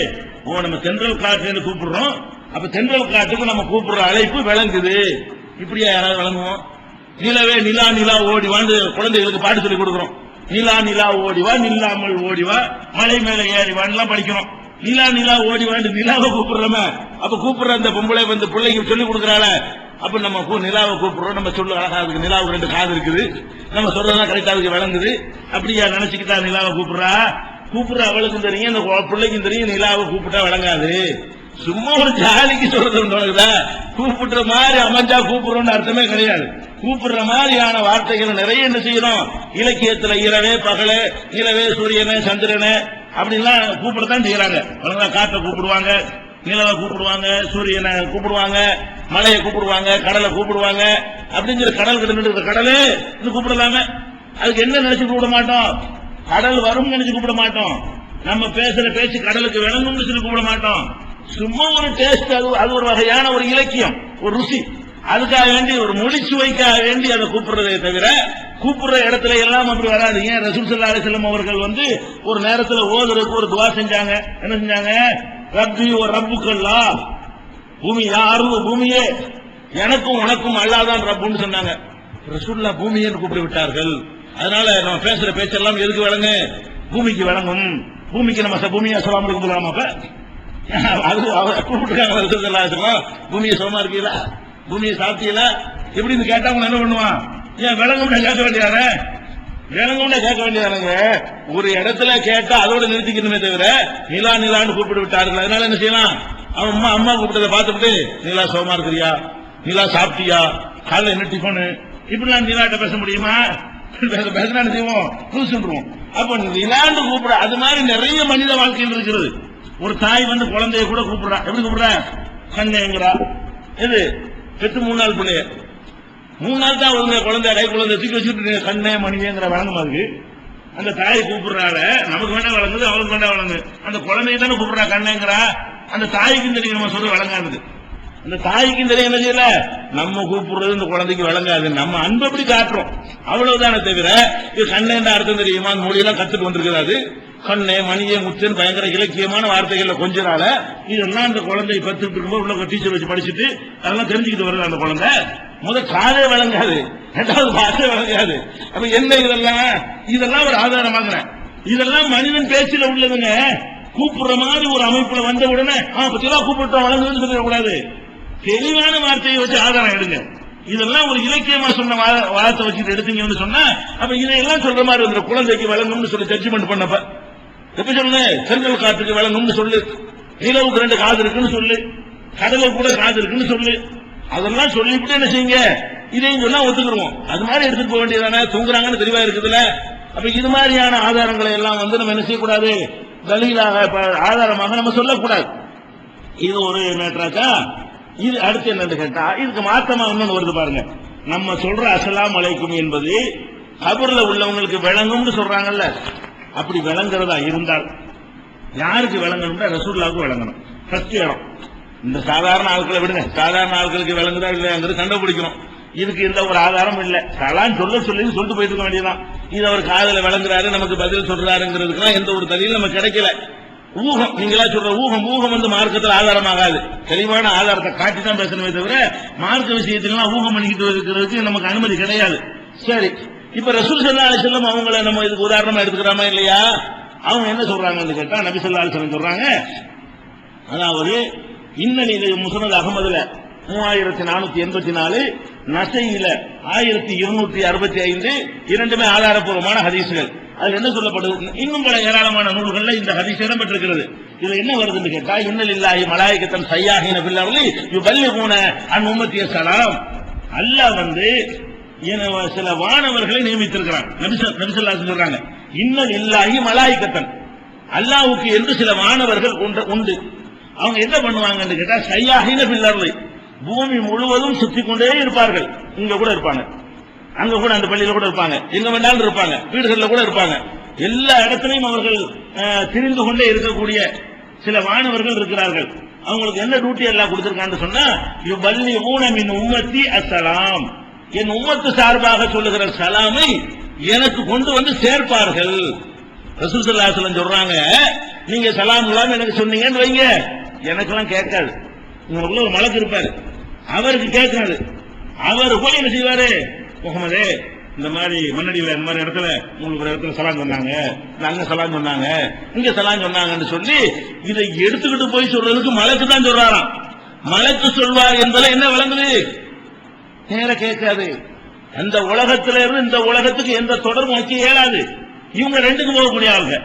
ஓ நம்ம சென்ட்ரல் காற்று கூப்பிடுறோம், அப்ப சென்ட்ரல் காற்றுக்கு நம்ம கூப்பிடுற அழைப்பு விளங்குது. இப்படியா யாராவது விளங்குவோம்? நிலவே நிலா நிலா ஓடிவான்னு குழந்தைகளுக்கு பாட்டு சொல்லி கொடுக்கிறோம். நிலா நிலா ஓடிவா, நில்லாமல் ஓடிவா, மலை மேல ஏறிவான்லாம் படிக்கிறோம். நிலா நிலா ஓடிவான்னு நிலாவை கூப்பிடுறோமே, அப்ப கூப்பிடுற அந்த பொம்பளை வந்து பிள்ளைக்கு சொல்லி கொடுக்கறாள, அப்ப நம்ம நிலாவை கூப்பிடுறோம். நம்ம சொல்லு அழகா இருக்கு, நிலாவுக்கு 2 காது இருக்குது, நம்ம சொல்றதெல்லாம் கரெக்டா அதுக்கு விளங்குது. அப்படியா நினைச்சுக்கிட்டா நிலாவை கூப்பிடுற அவளுக்கும் தெரியும், அந்த பிள்ளைக்கும் தெரியும் நிலாவை கூப்பிட்டா விளங்காது. சும்மா ஒரு ஜாலிக்கு சொல்றது கூப்பிடுற மாதிரி அமைஞ்சா கூப்பிடுறோம்னு அர்த்தமே கிடையாது. கூப்பிடுற மாதிரியான வார்த்தைகள் நிறைய என்ன செய்யணும், இலக்கியத்துல இரவே பகலே, நிலவே சூரியனே சந்திரனே அப்படின்லாம் கூப்பிடத்தான் செய்யறாங்க. காற்றை கூப்பிடுவாங்க, நிலவை கூப்பிடுவாங்க, சூரியனை கூப்பிடுவாங்க, மலையை கூப்பிடுவாங்க, கடலை கூப்பிடுவாங்க. அப்படிங்கிற கடல் கிட்ட கடலே கூப்பிடலாங்க. அதுக்கு என்ன நினைச்சு கூப்பிட மாட்டோம், கடல் வரும் நினைச்சு கூப்பிட மாட்டோம். நம்ம பேசுற பேச்சு கடலுக்கு விளங்கும்னு சொல்லி கூப்பிட மாட்டோம். சும்மா ஒரு டேஸ்ட், அது ஒரு வகையான ஒரு இலக்கியம், ஒரு ருசி. அதுக்காக வேண்டி ஒரு மொழி சுவைக்காக வேண்டி அதை கூப்பிடுறதை தவிர கூப்பிடுற இடத்துல எல்லாம் அப்படி வராது. ஏன் ரசூல் ஸல்லல்லாஹு அலைஹி வஸல்லம் அவர்கள் ஒரு நேரத்தில் ஓதுறதுக்கு ஒரு துவா செஞ்சாங்க. என்ன செஞ்சாங்க, ரப்பி ஒரு ரப்புக்கல்லா, பூமி யாரும் பூமியே எனக்கும் உனக்கும் அல்லாதான் ரப்புன்னு சொன்னாங்க. ரசூலுல்லாஹ் பூமியன்னு கூப்பிட்டு விட்டார்கள். அதனால நம்ம பேசுற பேச்செல்லாம் எதுக்கு விளங்கு, பூமிக்கு விளங்கும். பூமிக்கு நம்ம பூமியை அஸ்ஸலாமு அலைக்கும் சொல்லலாமா? அது கூப்பிட்டுருக்காங்க ரசூல் ஸல்லல்லாஹு அலைஹி வஸல்லம். பூமியை சுகமா இருக்கீங்களா, பூமியை சாப்பிட்டீங்களா எப்படின்னு கேட்டா அவங்க என்ன பண்ணுவான், ஏன் விளங்கும்னா கேட்க வேண்டியதான, விளங்கும்னா கேட்க வேண்டியதானுங்க. ஒரு இடத்துல கேட்டா அதோட நிறுத்திக்கணுமே தவிர நிலா நிலான்னு கூப்பிட்டு விட்டார்கள். அதனால என்ன செய்யலாம், அவன் அம்மா கூப்பிட்டதை பார்த்துட்டு நிலா சுகமா இருக்கிறியா, நிலா சாப்பிட்டியா, காலைல என்ன டிஃபனு, இப்படிலாம் நிலாட்ட பேச முடியுமா? பேசினா செய்வோம், புதுசுருவோம். அப்ப நிலாண்டு கூப்பிட அது மாதிரி நிறைய மனித வாழ்க்கையில் இருக்கிறது. ஒரு தாய் குழந்தைய கூட கூப்பிடுறா, எப்படி கூப்பிடுற, கண்ணைங்கிறா. இது பெற்று 3 நாள் பிள்ளைய 3 நாள் தான் ஒரு குழந்தை கை குழந்தை தூக்கி வச்சுட்டு கண்ணே மணிங்கிற வழங்குமா இருக்கு. அந்த தாயை கூப்பிடுறால நமக்கு வேண்டாம் வழங்குது, அவளுக்கு வேண்டாம் வழங்கு. அந்த குழந்தைய தானே கூப்பிடுறா கண்ணேங்கிறா. அந்த தாய்க்கும் தெரியும் நம்ம சொல்ற வழங்காது. அந்த தாய்க்கும் தெரியும் என்ன செய்யல, நம்ம கூப்பிடுறது இந்த குழந்தைக்கு வழங்காது. நம்ம அன்பு எப்படி காட்டுறோம் அவ்வளவுதானே தவிர இது கண்ணேன்ற அர்த்தம் தெரியுமா, அந்த மொழியெல்லாம் கத்துட்டு வந்திருக்கிறாரு. கண்ணே மணியே முச்சன் பயங்கர இலக்கியமான வார்த்தைகள்ல கொஞ்சனால இதெல்லாம் அந்த குழந்தை 10 இருக்கும்போது உள்ள டீச்சர் வச்சு படிச்சுட்டு அதெல்லாம் தெரிஞ்சுக்கிட்டு வருது அந்த குழந்தை. காதே வழங்காது, இரண்டாவது பாஷை வழங்காது. அப்ப என்ன இதெல்லாம் ஒரு ஆதாரமாகிறேன். இதெல்லாம் மனிதன் பேச்சில உள்ளதுங்க. கூப்பிடுற மாதிரி ஒரு அமைப்புல வந்த உடனே பத்தியா கூப்பிட்டோம் வழங்குதுன்னு சொல்லிடக்கூடாது. தெளிவான வார்த்தையை வச்சு ஆதாரம் எடுங்க. இதெல்லாம் ஒரு இலக்கியமா சொன்ன வார்த்தை வச்சுட்டு எடுத்தீங்கன்னு சொன்னா அப்ப இதையெல்லாம் சொல்ற மாதிரி வந்து குழந்தைக்கு வழங்கும்னு சொல்லி ஜட்ஜ்மெண்ட் பண்ணப்ப எப்ப சொல்லுங்க, செங்கல் காற்றுக்கு வழங்கும்னு சொல்லு, நிலவுக்கு 2 காது இருக்குன்னு சொல்லு, கடலுக்கு கூட காது இருக்குன்னு சொல்லு, அதெல்லாம் சொல்லிவிட்டு என்ன செய்யுங்க, இதையும் சொன்னா ஒத்துக்குருவோம். அது மாதிரி எடுத்துட்டு போக வேண்டியதானே, தூங்குறாங்கன்னு தெளிவா இருக்குதுல்ல. அப்ப இது மாதிரியான ஆதாரங்களை எல்லாம் வந்து நம்ம என்ன செய்யக்கூடாது, தலீலாக ஆதாரமாக நம்ம சொல்லக்கூடாது. இது ஒரு மேட்டராக்கா. இது அடுத்து என்னன்னு கேட்டா, இதுக்கு மாத்தமா இன்னொன்னு வருது பாருங்க. நம்ம சொல்ற அஸ்ஸலாமு அலைக்கும் என்பது கபர்ல உள்ளவங்களுக்கு விளங்கும்னு சொல்றாங்கல்ல, அப்படி விளங்குறதா இருந்தால் யாருக்கு விளங்கணும்னா ரசூலுல்லாஹ்வுக்கு விளங்கணும். ஃபர்ஸ்ட் இடம். இந்த சாதாரண ஆட்களை விடுங்க, சாதாரண ஆட்களுக்கு விளங்குதா இல்லையாங்கிறது கண்டுபிடிக்கணும். இதுக்கு எந்த ஒரு ஆதாரம் இல்ல. சலாம் சொல்லிட்டு போயிட்டு இருக்க வேண்டியதான். இது அவர் காதல விளங்குறாரு, நமக்கு பதில் சொல்றாருங்கிறதுக்குலாம் எந்த ஒரு தலிலும் நமக்கு கிடைக்கல. ஊகம், நீங்களா சொல்ற ஊகம் வந்து மார்க்கத்தில் ஆதாரமாகாது. தெளிவான ஆதாரத்தை காட்டி தான் பேசணுமே தவிர மார்க்க விஷயத்திலாம் ஊகம் பண்ணிக்கிட்டு இருக்கிறதுக்கு நமக்கு அனுமதி கிடையாது. சரி, இப்ப ரசூல் ஸல்லல்லாஹு அலைஹி வஸல்லம் அவங்கள நம்ம இதுக்கு உதாரணமா எடுத்துக்கிறோமா இல்லையா? அவங்க என்ன சொல்றாங்கன்னு கேட்டா, நபி ஸல்லல்லாஹு அலைஹி வஸல்லம் சொல்றாங்க, அதாவது இன்னனி முஸ்னத் அஹ்மதுல 3484, நசையில 1265, இரண்டுமே ஆதாரப்பூர்வமான ஹதீஸ்கள். அதுல என்ன சொல்லப்படுது, இன்னும் பல ஏராளமான நூல்கள்ல இந்த ஹதீஸ் இடம்பெற்றிருக்கிறது. இதுல என்ன வருதுன்னு கேட்டா, இன்னலில்லாஹி மலாயிகத்தன் ஸய்யாஹீன ஃபில் அர்லி யுபல்லிகுன அன் உம்மத்தி ஸலாம். அல்லாஹ் வந்து சில வானவர்களை நியமித்திருக்கிறான். நபி ஸல்லல்லாஹு அலைஹி வஸல்லம் சொல்றாங்க, இன்னலில்லாஹி மலாயிகத்தன், அல்லாஹ்வுக்கு என்று சில வானவர்கள் உண்டு. அவங்க என்ன பண்ணுவாங்கன்னு கேட்டா, ஸய்யாஹீன ஃபில் அர்லி, பூமி முழுவதும் சுத்தி கொண்டே இருப்பார்கள். இங்க கூட இருப்பாங்க, அங்க கூட அந்த பள்ளியில கூட இருப்பாங்க, எங்க வேண்டாலும் இருப்பாங்க, வீடுகளில் கூட இருப்பாங்க. எல்லா இடத்திலையும் அவர்கள் திரிந்து கொண்டே இருக்கக்கூடிய சில வானவர்கள் இருக்கிறார்கள். அவங்களுக்கு என்ன டியூட்டி எல்லாம் கொடுத்திருக்கான்னு சொன்னா, யுபல்லிகுன மின் உம்மத்தி அஸ்ஸலாம், என் உம்மத்து சார்பாக சொல்லுகிற சலாமை எனக்கு கொண்டு வந்து சேர்ப்பார்கள். ரசூல் ஸல்லல்லாஹு அலைஹி வஸல்லம் சொல்றாங்க, நீங்க சலாம் எனக்கு சொன்னீங்கன்னு வைங்க, எனக்கெல்லாம் கேட்காது. உங்களுக்குள்ள ஒரு மலக்கு இருப்பாரு, அவருக்கு கேட்காது. அவர் போய் என்ன செய்வாரு, முகமதே இந்த மாதிரி மண்ணடியில இந்த மாதிரி இடத்துல உங்களுக்கு ஒரு இடத்துல சலாம் சொன்னாங்க, அங்க சலாம் சொன்னாங்க, இங்க சலாம் சொன்னாங்கன்னு சொல்லி இதை எடுத்துக்கிட்டு போய் சொல்றதுக்கு மலக்கு தான் சொல்றாராம். மலக்கு சொல்வார் என்பதை என்ன விளங்குது, நேர கேட்காது. அந்த உலகத்தில இருந்து இந்த உலகத்துக்கு எந்த தொடர்பு வைக்க இயலாது. இவங்க ரெண்டுக்கும் போகக்கூடிய ஆளுங்க.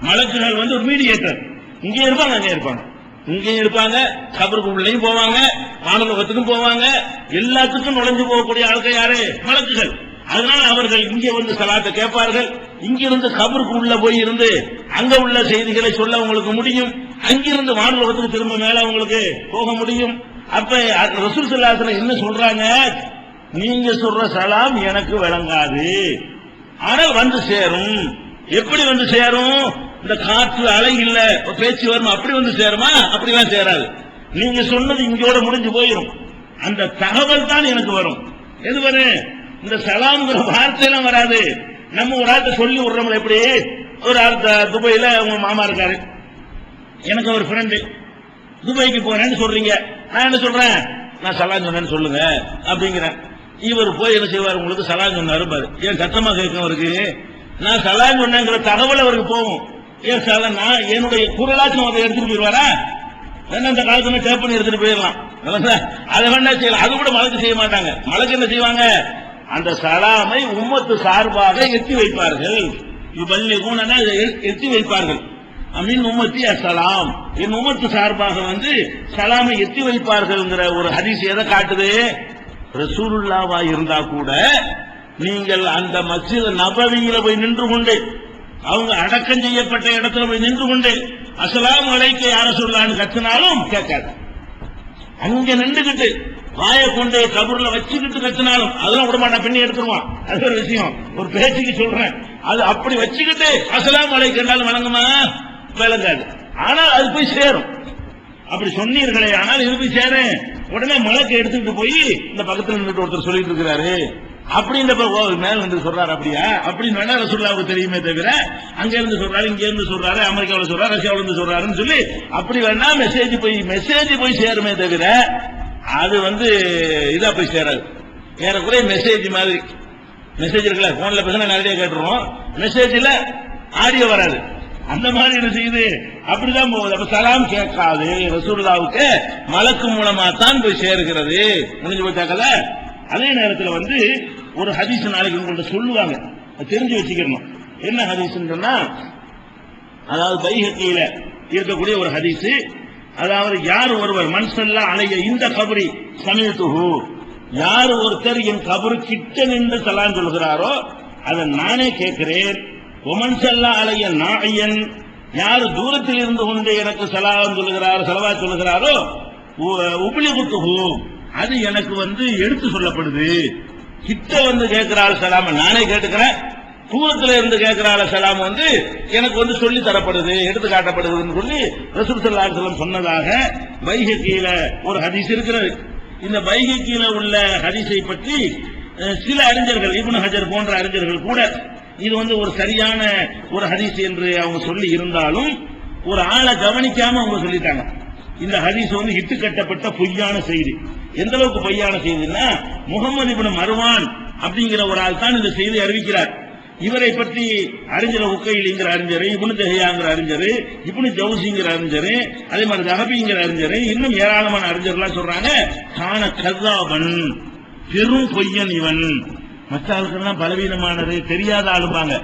மலக்குகள் வந்து ஒரு மீடியேட்டர், இங்கே இருப்பாங்க அங்கே இருப்பாங்க, இங்கேயும் இருப்பாங்க, கபருக்கு உள்ளேயும் போவாங்க, வானலோகத்துக்கும் போவாங்க, எல்லாத்துக்கும் நுழைஞ்சு போகக்கூடிய ஆட்கள் யாரு, மலக்குகள். அதனால அவர்கள் இங்கே வந்து சலாத்தை கேட்பார்கள். இங்கிருந்து கபருக்கு உள்ள போய் இருந்து அங்க உள்ள செய்திகளை சொல்ல உங்களுக்கு முடியும். அங்கிருந்து வானலோகத்துக்கு திரும்ப மேல உங்களுக்கு போக முடியும். அப்ப ரசூல் ஸல்லல்லாஹு அலைஹி வஸல்லம் என்ன சொல்றாங்க, நீங்க சொல்ற சலாம் எனக்கு விளங்காது, ஆனால் வந்து சேரும். எப்படி வந்து சேரும், இந்த காற்று அலை இல்ல பேச்சு வரும் அப்படி வந்து சேருமா, அப்படிலாம் சேராது. நீங்க சொன்னது இங்கோட முடிஞ்சு போயிடும். அந்த தகவல் தான் எனக்கு வரும். எது வரும், இந்த சலாம்ங்கிற வார்த்தையெல்லாம் வராது. நம்ம ஒரு ஆள்கிட்ட சொல்லி விடுறோம். எப்படி, ஒரு ஆள் துபாயில உங்க மாமா இருக்காரு, எனக்கு ஒரு ஃப்ரெண்டு துபாய்க்கு போறேன்னு சொல்றீங்க, நான் என்ன சொல்றேன், நான் சலாம் சொன்னேன்னு சொல்லுங்க அப்படிங்கிறேன். இவர் போய் என்ன செய்வார், உங்களுக்கு சலாம் சொன்னாரு பாரு, ஏன் கஷ்டமா கேட்கும் அவருக்கு, நான் சலாம் சொன்னேங்கிற தகவல் அவருக்கு போகும். ஏன் சலாம், நான் என்னுடைய குரலாச்சும் அதை எடுத்துட்டு போயிடுவாரா, வேணா அந்த காலத்துல டேப் பண்ணி எடுத்துட்டு போயிடலாம், அதை வேணா செய்யலாம். அது கூட மலக்கு செய்ய மாட்டாங்க. மலக்கு என்ன செய்வாங்க, அந்த சலாமை உம்மத்து சார்பாக எத்தி வைப்பார்கள். யுபல்லிகுன எத்தி வைப்பார்கள். அமீன் உம்மத்தி அஸ்ஸலாம், என் உம்மத்து சார்பாக வந்து சலாமை எத்தி வைப்பார்கள்ங்கிற ஒரு ஹதீஸ் எதை காட்டுது, ரசூலுல்லாஹ்வா இருந்தா கூட நீங்கள் அந்த மஸ்ஜித் நபவியில போய் நின்று கொண்டு, அவங்க அடக்கம் செய்யப்பட்ட இடத்துல போய் நின்று கொண்டு அஸ்ஸலாமு அலைக்க யா ரசூலுல்லாஹ்னு கத்தினாலும் கேட்காது. அங்க நின்றுகிட்டு வாயை கொண்டு கபூர்ல வச்சுக்கிட்டு கத்தினாலும் அதெல்லாம் விட மாட்டான், பின்னி எடுத்துருவான். அது ஒரு விஷயம், ஒரு பேச்சுக்கு சொல்றேன். அது அப்படி வச்சுக்கிட்டு அஸ்ஸலாமு அலைக்க என்றாலும் வணங்குமா, விளங்காது. ஆனால் அது போய் சேரும். அப்படி சொன்னீர்களே, ஆனால் இது போய் சேரும். உடனே மலக்கு எடுத்துக்கிட்டு போய் இந்த பக்கத்துல நின்று ஒருத்தர் சொல்லிட்டு இருக்கிறாரு அப்படின்னு மேல வந்து சொல்றாரு, அப்படியா அப்படின்னு வேணா ரசூலுல்லாஹ்வுக்கு தெரியுமே தவிர அங்க இருந்து சொல்றாரு, இங்க இருந்து சொல்றாரு, அமெரிக்காவில் சொல்றாரு, ரஷ்யாவில இருந்து சொல்றாருன்னு சொல்லி அப்படி வேணா மெசேஜ் போய் சேருமே தவிர அது வந்து இதா போய் சேராது. ஏறக்குறைய மெசேஜ் மாதிரி. மெசேஜ் இருக்குல்ல, போன்ல பேசினா நிறைய கேட்டுருவோம், மெசேஜ்ல ஆடியோ வராது. அந்த மாதிரி என்ன செய்யுது, அப்படிதான் போகுது. அப்ப சலாம் கேட்காது, ரசூலுல்லாவுக்கு மலக்கு மூலமா தான் போய் சேருகிறது. முடிஞ்சு போச்சாக்கல. அதே நேரத்தில் ஒரு ஹதீஸ் நாளைக்கு உங்கள்ட்ட சொல்லுவாங்க, தெரிஞ்சு வச்சுக்கணும். என்ன ஹதீஸ் சொன்னா, அதாவது பைஹக்கியில இருக்கக்கூடிய ஒரு ஹதீஸ். அதாவது யார் ஒருவர் மன்சல்லா அலைய இந்த கபரி சமீத்துஹு, யார் ஒருத்தர் என் கபரு கிட்ட நின்று சலாம் சொல்கிறாரோ அதை நானே கேட்கிறேன். ஒமன்சல்லா அலைய நாயன், யார் தூரத்தில் இருந்து கொண்டு எனக்கு சலாம் சொல்லுகிறாரோ சலவா சொல்லுகிறாரோ உபிலிகுத்துஹு, அது எனக்கு எடுத்து சொல்லப்படுது. கிட்ட கேட்கிறாள் சலாம நானே கேட்டுக்கிறேன், தூரத்தில் இருந்து கேட்கிறாள் சலாம் எனக்கு சொல்லி தரப்படுது, எடுத்து காட்டப்படுதுன்னு சொல்லி ரசூல் ஸல்லல்லாஹு அலைஹி வஸல்லம் சொன்னதாக பைஹக்கியில ஒரு ஹதீஸ் இருக்கிறது. இந்த பைஹக்கியில உள்ள ஹதீஸை பற்றி சில அறிஞர்கள், இப்னு ஹஜர் போன்ற அறிஞர்கள் கூட இது ஒரு சரியான ஒரு ஹதீஸ் என்று அவங்க சொல்லி இருந்தாலும் ஒரு ஆளை கவனிக்காம அவங்க சொல்லிட்டாங்க. இந்த ஹதீஸ் இட்டு கட்டப்பட்ட பொய்யான செய்தி. எந்த அளவுக்கு பொய்யான செய்தின்னா, முகமது இப்னு மர்வான் அப்படிங்கிற ஒரு ஆள் தான் இந்த செய்தி அறிவிக்கிறார். இவரை பற்றி அறிஞர் உக்கைலிங்கிற அறிஞர், இப்னு தஹியாங்கிற அறிஞர், இப்னு ஜவுசிங்கிற அறிஞர், அதே மாதிரி தஹபிங்கிற அறிஞர், இன்னும் ஏராளமான அறிஞர்கள்லாம் சொல்றாங்க, கான கஸாபன், பெரும் பொய்யன் இவன். மற்ற ஆளுக்கெல்லாம் பலவீனமானது, தெரியாத ஆளுப்பாங்க.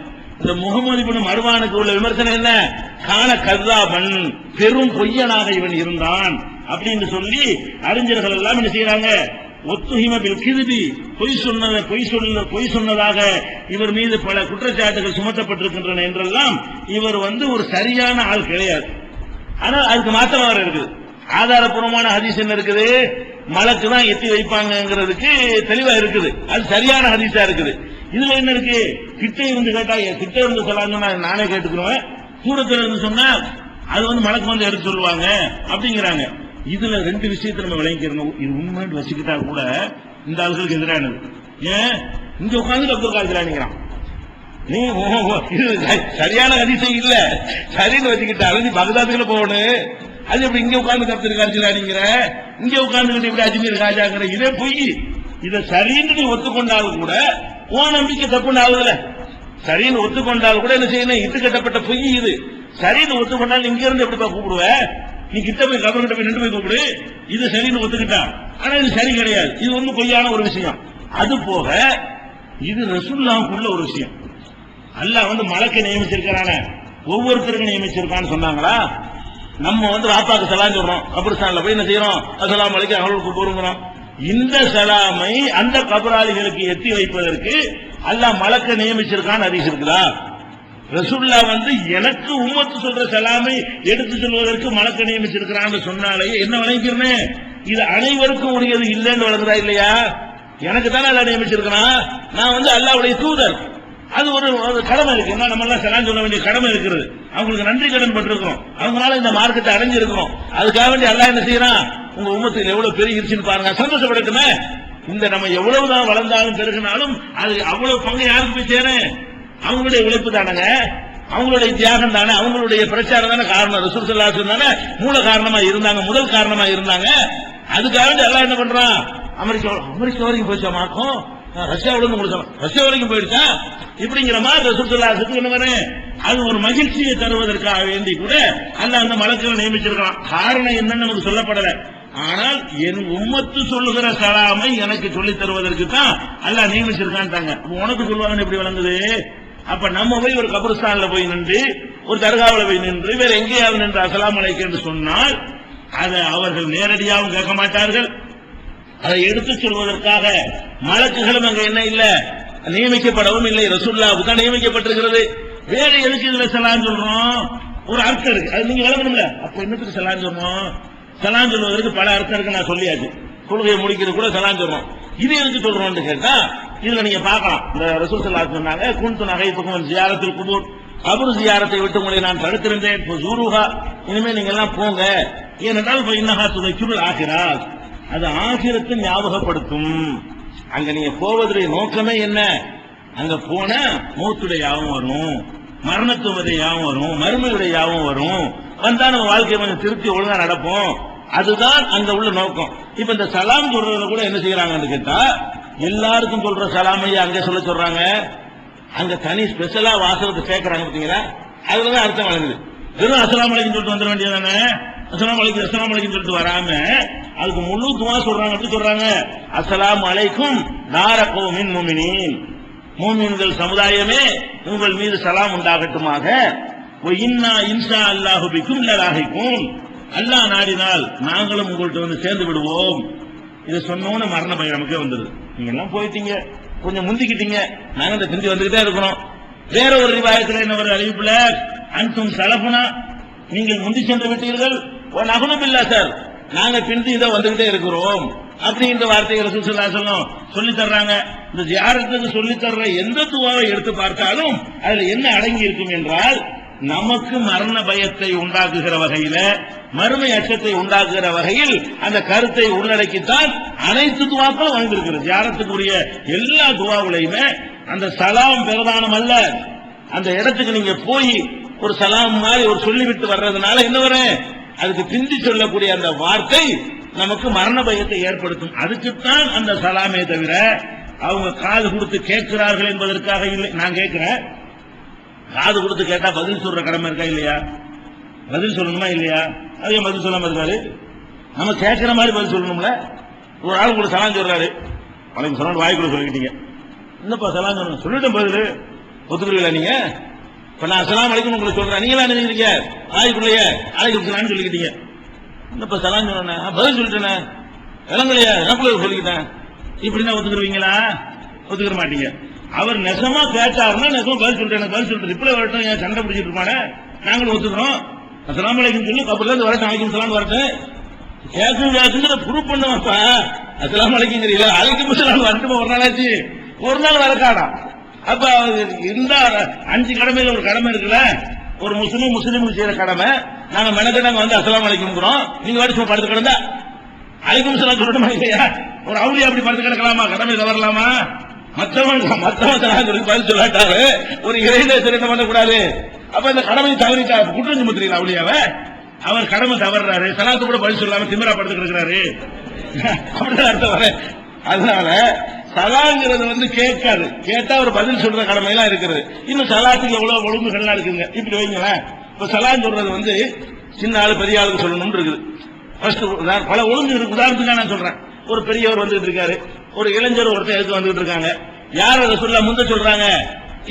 இந்த முகமது இப்னு மர்வானுக்கு உள்ள விமர்சனம் என்ன, கான கஸாபன், பெரும் பொய்யனாக இவன் இருந்தான் அப்படின்னு சொல்லி அறிஞர்கள் எல்லாம் என்ன செய்யறாங்க, ஒத்துஹிம பில் கிذبி, பொய் சொன்னதாக இவர் மீது பல குற்றச்சாட்டுகள் சுமத்தப்பட்டிருக்கின்றன என்றெல்லாம் இவர் ஒரு சரியான ஆள் கிடையாது. ஆனால் அதுக்கு மாற்றமா இருக்குது. ஆதாரபூர்வமான ஹதீஸ் என்ன இருக்குது, மலக்கு தான் எத்தி வைப்பாங்கிறதுக்கு தெளிவா இருக்குது. அது சரியான ஹதீஸா இருக்குது. இதுல என்ன இருக்கு, கிட்ட இருந்து கேட்டா, கிட்ட இருந்து சொல்லாங்கன்னா நானே கேட்டுக்கிறேன், தூரத்தில் இருந்து சொன்னா அது மலக்கு எடுத்து சொல்லுவாங்க அப்படிங்கிறாங்க. இதுல ரெண்டு விஷயத்தை நம்ம விளங்கிக்கிறோம். இது உண்மைன்னு வச்சுக்கிட்டா கூட இந்த ஆளுகளுக்கு எதிரானது. ஏன் இங்க உட்காந்து அப்துல் காதர் நினைக்கிறான், நீ சரியான ஹதீஸே இல்ல, சரின்னு வச்சுக்கிட்டா நீ பகதாதுக்குள்ள போகணும், அது எப்படி இங்க உட்கார்ந்து அப்துல் காதர் அடிங்கிற, இங்க உட்கார்ந்துகிட்டு இப்படி அஜ்மீர் ராஜாங்கிற, இதே பொய். இதை சரின்னு நீ ஒத்துக்கொண்டாலும் கூட ஓ நம்பிக்கை தப்புன்னு ஆகுதுல. சரின்னு ஒத்துக்கொண்டாலும் கூட என்ன செய்யணும், இட்டு கட்டப்பட்ட பொய் இது. சரின்னு ஒத்துக்கொண்டாலும் இங்க இருந்து எப்படிப்பா கூப்பிடுவ, நீ கிட்ட போய் கபர்கிட்ட போய் நின்று போய் கூப்பிடு, இது சரின்னு ஒத்துக்கிட்டான். ஆனா இது சரி கிடையாது, இது பொய்யான ஒரு விஷயம். அது போக இது ரசூலுல்லாஹ்வுக்குள்ள ஒரு விஷயம். அல்லாஹ் மலக்கை நியமிச்சிருக்கிறான, ஒவ்வொருத்தருக்கும் நியமிச்சிருக்கான்னு சொன்னாங்களா? நம்ம வாப்பாக்கு சலாம் சொல்றோம், கபர்ஸ்தான்ல போய் என்ன செய்யறோம், அஸ்ஸலாமு அலைக்கும் அவர்களுக்கு கூறுகிறோம். இந்த சலாமை அந்த கபராளிகளுக்கு எத்தி வைப்பதற்கு அல்லாஹ் மலக்கை நியமிச்சிருக்கான்னு ஹதீஸ் இருக்குதா? ரசூலுல்லாஹ் எனக்கு உம்மத்து சொல்ற சலாமை எடுத்து சொல்வதற்கு மலக்கை நியமிச்சிருக்கிறான்னு சொன்னாலே என்ன வழங்கிக்கிறேன், இது அனைவருக்கும் உரியது இல்லைன்னு வழங்குதா இல்லையா? எனக்கு தானே அல்லாஹ் நியமிச்சிருக்கிறான், நான் அல்லாஹ்வுடைய தூதர். அது ஒரு கடமை இருக்கு. என்ன நம்ம எல்லாம் சலாம் சொல்ல வேண்டிய கடமை இருக்கிறது. அவங்களுக்கு நன்றி கடன் பட்டிருக்கிறோம், அவங்களால இந்த மார்க்கத்தை அடைஞ்சிருக்கிறோம். அதுக்காக வேண்டி அல்லாஹ் என்ன செய்யறான், உங்க உம்மத்தில் எவ்வளவு பெருகிருச்சுன்னு பாருங்க, சந்தோஷப்படட்டுமே. இந்த நம்ம எவ்வளவுதான் வளர்ந்தாலும் பெருகினாலும் அது அவ்வளவு பங்கு யாருக்கு போய் சேரும், அவங்களுடைய உழைப்பு தானங்க, அவங்களுடைய தியாகம் தானே, அவங்களுடைய பிரச்சாரம் தானே காரணம். ரசூல் ஸல்லல்லாஹு அலைஹி வஸல்லம் தானே மூல காரணமா இருந்தாங்க, முதல் காரணமா இருந்தாங்க. அதுக்காக வேண்டி அல்லாஹ் என்ன பண்றான், அமெரிக்கா வரைக்கும் போயிச்சா மார்க்கம், ரஷ்யா வரைக்கும் போயிடுச்சா இப்படிங்கிற மாதிரி ரசூல் ஸல்லல்லாஹு அலைஹி வஸல்லம் என்ன பண்ணு, அது ஒரு மகிழ்ச்சியை தருவதற்காக வேண்டி கூட அல்லாஹ் அந்த மலக்குகளை நியமிச்சிருக்கான். காரணம் என்னன்னு நமக்கு சொல்லப்படல. ஆனால் என் உம்மத்து சொல்லுகிற சலாமை எனக்கு சொல்லித் தருவதற்கு தான் அல்லாஹ் நியமிச்சிருக்கான்ட்டாங்க. உனக்கு சொல்லுவாங்கன்னு எப்படி வழங்குது? அப்ப நம்ம போய் ஒரு கபர்ஸ்தான்ல போய் நின்று, ஒரு தர்காவில் போய் நின்று, வேற எங்கேயாவது நின்று அஸ்ஸலாமு அலைக்கும் என்று சொன்னால் அதை அவர்கள் நேரடியாகவும் கேட்க மாட்டார்கள். அதை எடுத்துச் சொல்வதற்காக மலக்குகளும் அங்க என்ன இல்ல, நியமிக்கப்படவும் இல்லை. ரசூலுல்லாஹ்வுக்கு தான் நியமிக்கப்பட்டிருக்கிறது. வேற எதுக்கு இதுல சலாம் சொல்றோம்? ஒரு அர்த்தம் இருக்கு, அது நீங்க விளங்கணும்ல. அப்ப என்னத்துக்கு சலாம் சொல்றோம்? சலாம் சொல்வதற்கு பல அர்த்தம் இருக்கு, நான் சொல்லியாச்சு. தொழுகையை முடிக்கிறது கூட சலாம் சொல்றோம். இது எதுக்கு சொல்றோம்னு கேட்டா, இதுல நீங்க பார்க்கலாம். இந்த ரசூல் ஸல்லல்லாஹு அலைஹி வஸல்லம் சொன்னாங்க, குன்து நஹைதுக்கும் ஜியாரத்துல் குபூர், கபர் ஜியாரத்தை விட்டு உங்களை நான் தடுத்திருந்தேன். ஜூருஹா, இனிமே நீங்க எல்லாம் போங்க. ஏனென்றால் இன்னஹா துذكرுல் ஆகிரா, அது ஆகிரத்தை ஞாபகப்படுத்தும். அங்க நீங்க போவதுடைய நோக்கமே என்ன? அங்க போன மௌத்துடைய யாவும் வரும், மரணத்துவடைய யாவும் வரும், மறுமையுடைய யாவும் வரும். வந்தா நம்ம வாழ்க்கையை கொஞ்சம் திருப்தி ஒழுங்கா நடப்போம். அதுதான் அங்க உள்ள நோக்கம். இப்ப இந்த சலாம் சொல்றதுல கூட என்ன செய்யறாங்கன்னு கேட்டா, எல்லாருக்கும் சொல்ற சலாமையை அங்க சொல்ல சொல்றாங்க, அங்க தனி ஸ்பெஷலா வாசகத்தை சேர்க்கிறாங்க பாத்தீங்களா, அதுலதான் அர்த்தம் வழங்குது. வெறும் அஸ்ஸலாமு அலைக்கும் சொல்லிட்டு வந்துட வேண்டியதானே, அஸ்ஸலாமு அலைக்கும் சொல்லிட்டு வராம அதுக்கு முழு துவா சொல்றாங்க. எப்படி சொல்றாங்க? அஸ்ஸலாமு அலைக்கும் தார கௌமின் முஃமினீன், மூமின்கள் சமுதாயமே உங்கள் மீது சலாம் உண்டாகட்டுமாக. இன்னா இன்ஷா அல்லாஹு பிக்கும் லலாஹிக்கும், அல்லாஹ் நாடினால் நாங்களும் உங்கள்கிட்ட வந்து சேர்ந்து விடுவோம். இதை சொன்னோன்னு மரண பயம் நமக்கே வந்துருது. நீங்க எல்லாம் போயிட்டீங்க, கொஞ்சம் முந்திக்கிட்டீங்க, நாங்க இந்த பிந்தி வந்துகிட்டே இருக்கிறோம். வேற ஒரு ரிவாயத்தில் என்ன ஒரு அறிவிப்புல, அன்தும் சலஃபுனா, நீங்கள் முந்தி சென்று விட்டீர்கள், நகுனு பில்லா சார், நாங்க பிந்தி இதை வந்துகிட்டே இருக்கிறோம் அப்படின்ற வார்த்தையை ரசூல் ஸல்லல்லாஹு அலைஹி வஸல்லம் சொல்லி தர்றாங்க. இந்த ஜியாரத்துக்கு சொல்லி தர்ற எந்த துவாவை எடுத்து பார்த்தாலும் அதுல என்ன அடங்கி இருக்கும் என்றால், நமக்கு மரண பயத்தை உண்டாக்குகிற வகையில, மறுமை அச்சத்தை உண்டாக்குகிற வகையில் அந்த கருத்தை உள்ளடக்கித்தான் அனைத்து துவாக்களும் வந்திருக்கிறது. ஜியாரத்துக்குரிய எல்லா துவாவுலையுமே அந்த சலாம் பிரதானம் அல்ல. அந்த இடத்துக்கு நீங்க போய் ஒரு சலாம் மாதிரி ஒரு சொல்லிவிட்டு வர்றதுனால என்ன வரும், அதுக்கு பிந்தி சொல்லக்கூடிய அந்த வார்த்தை நமக்கு மரண பயத்தை ஏற்படுத்தும். அதுக்குத்தான் அந்த சலாமே தவிர அவங்க காது கொடுத்து கேட்கிறார்கள் என்பதற்காக இல்லை. நான் கேட்கிறேன், காது கொடுத்து கேட்டா பதில் சொல்ற கடமை இருக்கா இல்லையா? பதில் சொல்லணுமா இல்லையா? அதே பதில் சொல்லாம இருக்காரு. நம்ம கேட்கிற மாதிரி பதில் சொல்லணும்ல. ஒரு ஆள் கூட சலாம் சொல்றாரு, வணக்கம் சொன்ன வாய்க்குள்ள சொல்லிக்கிட்டீங்க, என்னப்பா சலாம் சொல்லணும், சொல்லிட்டேன் பதில் ஒத்துக்கிறீங்களா நீங்க? இப்ப நான் அஸ்ஸலாமு அலைக்கும் உங்களுக்கு சொல்றேன், நீங்களா நினைக்கிறீங்க வாய்க்குள்ளேயே அலைக்கும் சலாம்னு சொல்லிக்கிட்டீங்க, என்னப்பா சலாம் சொன்ன பதில் சொல்லிட்டேனே, விளங்கலையா எனக்குள்ள சொல்லிக்கிட்டேன், இப்படின்னா ஒத்துக்குருவீங்களா? ஒத்துக்கிற மாட்டீங்க. அவர் நெசமா கேட்டாருன்னா நெசமா பதில் சொல்லிட்டேன், பதில் சொல்லிட்டு இப்படி வரட்டும், ஏன் சண்டை பிடிச்சிட்டு இருப்பானே, நாங்களும் ஒத்துக்கிறோம். அஸ்ஸலாமு அலைக்கும் சொல்லி கபர்ல இருந்து வரட்டும், அலைக்கும் சலாம் வரட்டும், கேட்குங்கிற ப்ரூவ் பண்ணுவாப்பா. அஸ்ஸலாமு அலைக்குங்கிறீங்களா, அலைக்கும் சலாம் வரட்டும், ஒரு நாளாச்சு, ஒரு நாள் வரக்காடா. அப்ப இந்த 5 கடமையில ஒரு கடமை இருக்குல்ல, ஒரு முஸ்லீமுக்கு செய்யற கடமை, நாங்க மெனக்கெட்டாங்க வந்து அஸ்ஸலாமு அலைக்கும்ங்கிறோம், நீங்க வாடி சும்மா படுத்து கிடந்தா அலைக்கும் சலாம் சொல்லணுமா இல்லையா? ஒரு அவுலியா அப்படி படுத்து கிடக்கலாமா? கடமை தவறலாமா? மற்றவன் பதில் சொல்லாட்டாரு, ஒரு இறைநேசர் என்ன பண்ணக்கூடாது? அப்ப இந்த கடமை தவறிட்டா குற்றம் சுமத்துறீங்களா அவுலியாவ? அவர் கடமை தவறாரு, சலாத்து கூட பதில் சொல்லாம திமிரா படுத்து கிடக்கிறாரு, அப்படிதான் அர்த்தம் வர. அதனால சலாங்கிறது கேட்காது, கேட்டா ஒரு பதில் சொல்ற கடமை எல்லாம் இருக்கிறது. இன்னும் சலாத்துக்கு எவ்வளவு ஒழுங்குகள்லாம் இருக்குங்க. இப்படி வைங்களேன், இப்ப சலான் சொல்றது சின்ன ஆளு பெரிய ஆளுக்கு சொல்லணும்னு இருக்குது. பல ஒழுங்கு இருக்கு. உதாரணத்துக்காக நான் சொல்றேன், ஒரு பெரியவர் வந்துட்டு இருக்காரு, ஒரு இளைஞர் ஒருத்தர் எடுத்து வந்துட்டு இருக்காங்க. யார் அதை சொல்ல முந்த சொல்றாங்க?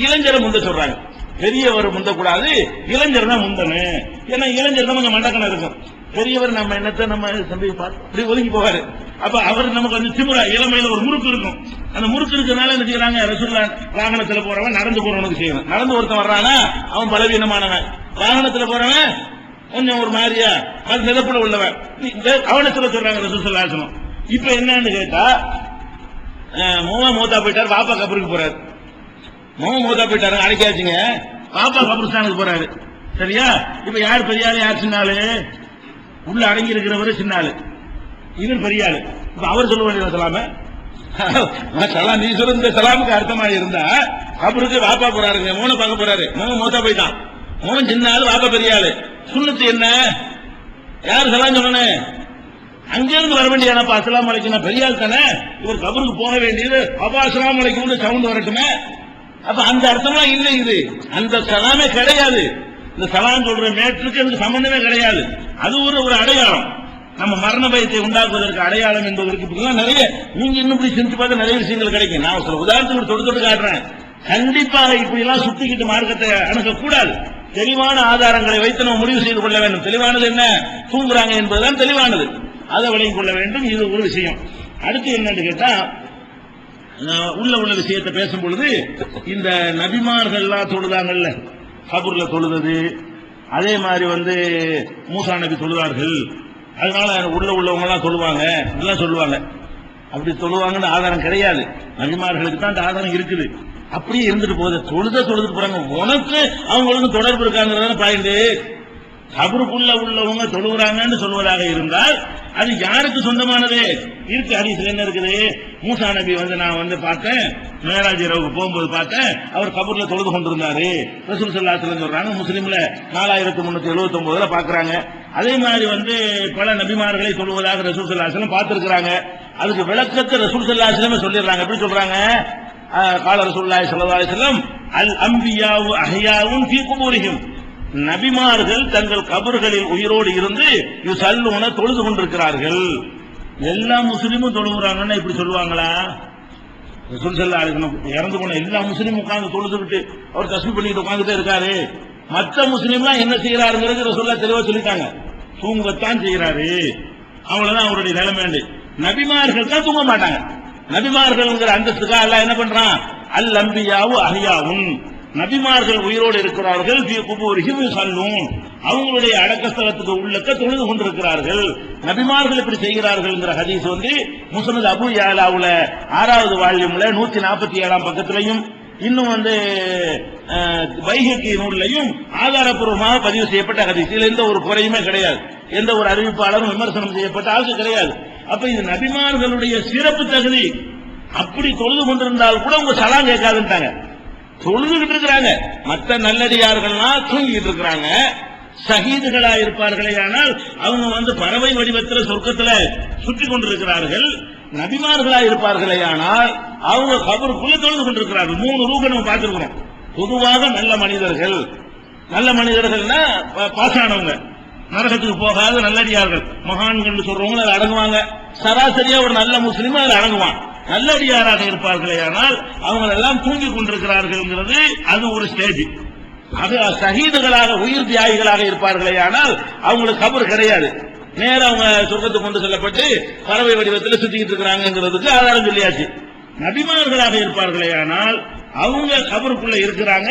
இளைஞரை முந்த சொல்றாங்க. பெரியவர் முந்தக்கூடாது, இளைஞர் தான் முந்தணும். ஏன்னா இளைஞர் தான் கொஞ்சம் மண்டக்கணம் இருக்கும். பெரியவர் நம்ம என்னத்தை நம்ம தம்பி அப்படி ஒதுங்கி போவாரு. அப்ப அவர் நமக்கு வந்து திமுறா, இளமையில ஒரு முறுக்கு இருக்கும். அந்த முறுக்கு இருக்கிறதுனால என்ன செய்யறாங்க? ரசூலுல்லாஹ் வாகனத்துல போறவன் நடந்து போறவனுக்கு செய்யணும். நடந்து ஒருத்தன் வர்றானா அவன் பலவீனமானவன், வாகனத்துல போறவன் கொஞ்சம் ஒரு மாதிரியா மிதப்புல உள்ளவன், அவனை சொல்றாங்க ரசூலுல்லாஹி ஸல்லல்லாஹு அலைஹி வஸல்லம். இப்ப என்னன்னு கேட்டா, மூத்தா போயிட்டாரு, பாப்பா கபருக்கு போறாரு. மூத்தா போயிட்டாரு, அழைக்காச்சுங்க, பாப்பா கபருஸ்தானுக்கு போறாரு. சரியா? இப்ப யார் பெரிய ஆளு, யார் சின்ன ஆளு? உள்ள அடங்கி இருக்கிறவரு சின்ன ஆளு, இவர் பெரிய ஆளு. இப்ப அவர் சொல்ல வேண்டிய சலாம சலாம், நீ சொல்ல இந்த சலாமுக்கு அர்த்தமா இருந்தா, கபருக்கு பாப்பா போறாருங்க, மூணு பார்க்க போறாரு, மூத்தா போயிட்டான், மூணு சின்ன ஆளு, பாப்பா பெரிய ஆளு. சுன்னத்து என்ன? யார் சலாம் சொல்லணும்? அங்கிருந்து வர வேண்டிய அஸ்ஸலாமு அலைக்கும் பெரிய ஆள் தானே, இவர் கபருக்கு போக வேண்டியது அப்பா அஸ்ஸலாமு அலைக்கும் சவுண்ட் வரட்டுமே. அப்ப அந்த அர்த்தம்லாம் இல்லை, இது அந்த சலாமே கிடையாது. இந்த சலாம் சொல்ற மேற்றுக்கு எனக்கு சம்பந்தமே கிடையாது. அது ஒரு அடையாளம், நம்ம மரண பயத்தை உண்டாக்குவதற்கு அடையாளம் என்பதற்கு நிறைய நீங்க இன்னும் இப்படி செஞ்சு பார்த்து நிறைய விஷயங்கள் கிடைக்கும். நான் சில உதாரணத்துக்கு தொட்டு காட்டுறேன். கண்டிப்பாக இப்படி எல்லாம் சுத்திக்கிட்டு மார்க்கத்தை அணுகக்கூடாது. தெளிவான ஆதாரங்களை வைத்து நம்ம முடிவு செய்து கொள்ள வேண்டும். தெளிவானது என்ன? தூங்குறாங்க என்பதுதான் தெளிவானது, அதை விளங்கிக் கொள்ள வேண்டும். இது ஒரு விஷயம். அடுத்து என்னன்னு கேட்டா, உள்ள விஷயத்தை பேசும் பொழுது இந்த நபிமார்கள்லாம் தொழுதாங்கல்ல, கபூர்ல தொழுது, அதே மாதிரி மூசா நபி தொழுதார்கள், அதனால உள்ளவங்க எல்லாம் தொழுவாங்க, இதெல்லாம் சொல்லுவாங்க. அப்படி தொழுவாங்கன்னு ஆதாரம் கிடையாது. நபிமார்களுக்கு தான் அந்த ஆதாரம் இருக்குது. அப்படியே இருந்துட்டு போகுது, தொழுதுட்டு போறாங்க. உனக்கு அவங்களுக்கு தொடர்பு இருக்காங்கிறதான பாயிண்ட். கபருக்குள்ள உள்ளவங்க தொழுகிறாங்கன்னு சொல்வதாக இருந்தால் அது யாருக்கு சொந்தமானது? இருக்கு, ஹதீஸ்ல என்ன இருக்குது? மூசா நபி நான் பார்த்தேன், மேராஜ் இரவுக்கு போகும்போது பார்த்தேன், அவர் கபூர்ல தொழுது கொண்டிருந்தாரு. ரசூல் ஸல்லல்லாஹு அலைஹி வஸல்லம் சொல்றாங்க. முஸ்லிம்ல 4379 பாக்குறாங்க. அதே மாதிரி பல நபிமார்களை தொழுவதாக ரசூல் ஸல்லல்லாஹு அலைஹி வஸல்லம் பார்த்திருக்கிறாங்க. அதுக்கு விளக்கத்தை ரசூல் ஸல்லல்லாஹு அலைஹி வஸல்லம் சொல்லிடுறாங்க. எப்படி சொல்றாங்க? கால ரசூலுல்லாஹி ஸல்லல்லாஹு அலைஹி வஸல்லம் அல் அன்பியாவு அஹ்யாவுன் ஃபீ குபூரிஹிம், நபிமார்கள் தங்கள் கபர்களில் உயிரோடு இருந்து யுஸல்லூன தொழுது கொண்டிருக்கிறார்கள். எல்லா முஸ்லிமும் தொழுகிறாங்கன்னா இப்படி சொல்லுவாங்களா? ரசூல் ஸல்லல்லாஹு அலைஹி வஸல்லம் இறந்து போன எல்லா முஸ்லிமும் உட்கார்ந்து தொழுதுவிட்டு அவர் தஸ்பீஹ் பண்ணிட்டு உட்கார்ந்துட்டே இருக்காரு. மற்ற முஸ்லிம்லாம் என்ன செய்யறாருங்கிறது ரசூலுல்லாஹ் தெளிவா சொல்லிட்டாங்க. தூங்கத்தான் செய்யறாரு, அவ்வளவுதான் அவருடைய நிலைமை. நபிமார்கள் தான் தூங்க மாட்டாங்க. நபிமார்கள் அந்தஸ்துக்கா அல்லாஹ் என்ன பண்றான்? அல் அன்பியாவு அஹ்யாவுன், நபிமார்கள் உயிரோடு இருக்கிறார்கள். அவங்களுடைய அடக்கஸ்தலத்துக்கு உள்ளக்க தொழுது கொண்டிருக்கிறார்கள். நபிமார்கள் இப்படி செய்கிறார்கள். ஹதீஸ் முஸ்னத் அபூ யாலாவுல 6வது வால்யூம்ல 147ஆம் பக்கத்திலையும் இன்னும் பைஹகி நூல்லையும் ஆதாரப்பூர்வமாக பதிவு செய்யப்பட்ட ஹதீஸ். இதுல எந்த ஒரு குறையுமே கிடையாது. எந்த ஒரு அறிவிப்பாளரும் விமர்சனம் செய்யப்பட்ட ஆளுக்கு கிடையாது. அப்ப இது நபிமார்களுடைய சிறப்பு தகுதி. அப்படி தொழுது கொண்டிருந்தால் கூட உங்க சலாம் கேட்காதுட்டாங்க. தொழுதுகிட்டு இருக்கிறாங்க. மற்ற நல்லடியார்கள்லாம் தூங்கிட்டு இருக்கிறாங்க. ஷஹீதுகளா இருப்பார்களே ஆனால் அவங்க பறவை வடிவத்தில் சொர்க்கத்தில் சுற்றி கொண்டிருக்கிறார்கள். நபிமார்களா இருப்பார்களே ஆனால் அவங்க கபருக்குள்ள தொழுது கொண்டிருக்கிறார்கள். 3 ரூபை நம்ம பார்த்திருக்கிறோம். பொதுவாக நல்ல மனிதர்கள், நல்ல மனிதர்கள்னா பாசானவங்க, நரகத்துக்கு போகாத நல்லடியார்கள், மகான்கள் சொல்றவங்க அதை அடங்குவாங்க. சராசரியா ஒரு நல்ல முஸ்லீம் அதில் அடங்குவான். நல்லடியாராக இருப்பார்களே ஆனால் அவங்க எல்லாம் தூங்கி கொண்டிருக்கிறார்கள். அது ஒரு ஸ்டேஜ். அது ஷஹீதுகளாக உயிர் தியாகிகளாக இருப்பார்களே ஆனால் அவங்களுக்கு கபர் கிடையாது. நேரம் அவங்க சொர்க்கத்துக்கு கொண்டு செல்லப்பட்டு பறவை வடிவத்தில் சுத்திக்கிட்டு இருக்கிறாங்கிறதுக்கு ஆதாரம் சொல்லியாச்சு. நபிமார்களாக இருப்பார்களே ஆனால் அவங்க கபருக்குள்ள இருக்கிறாங்க,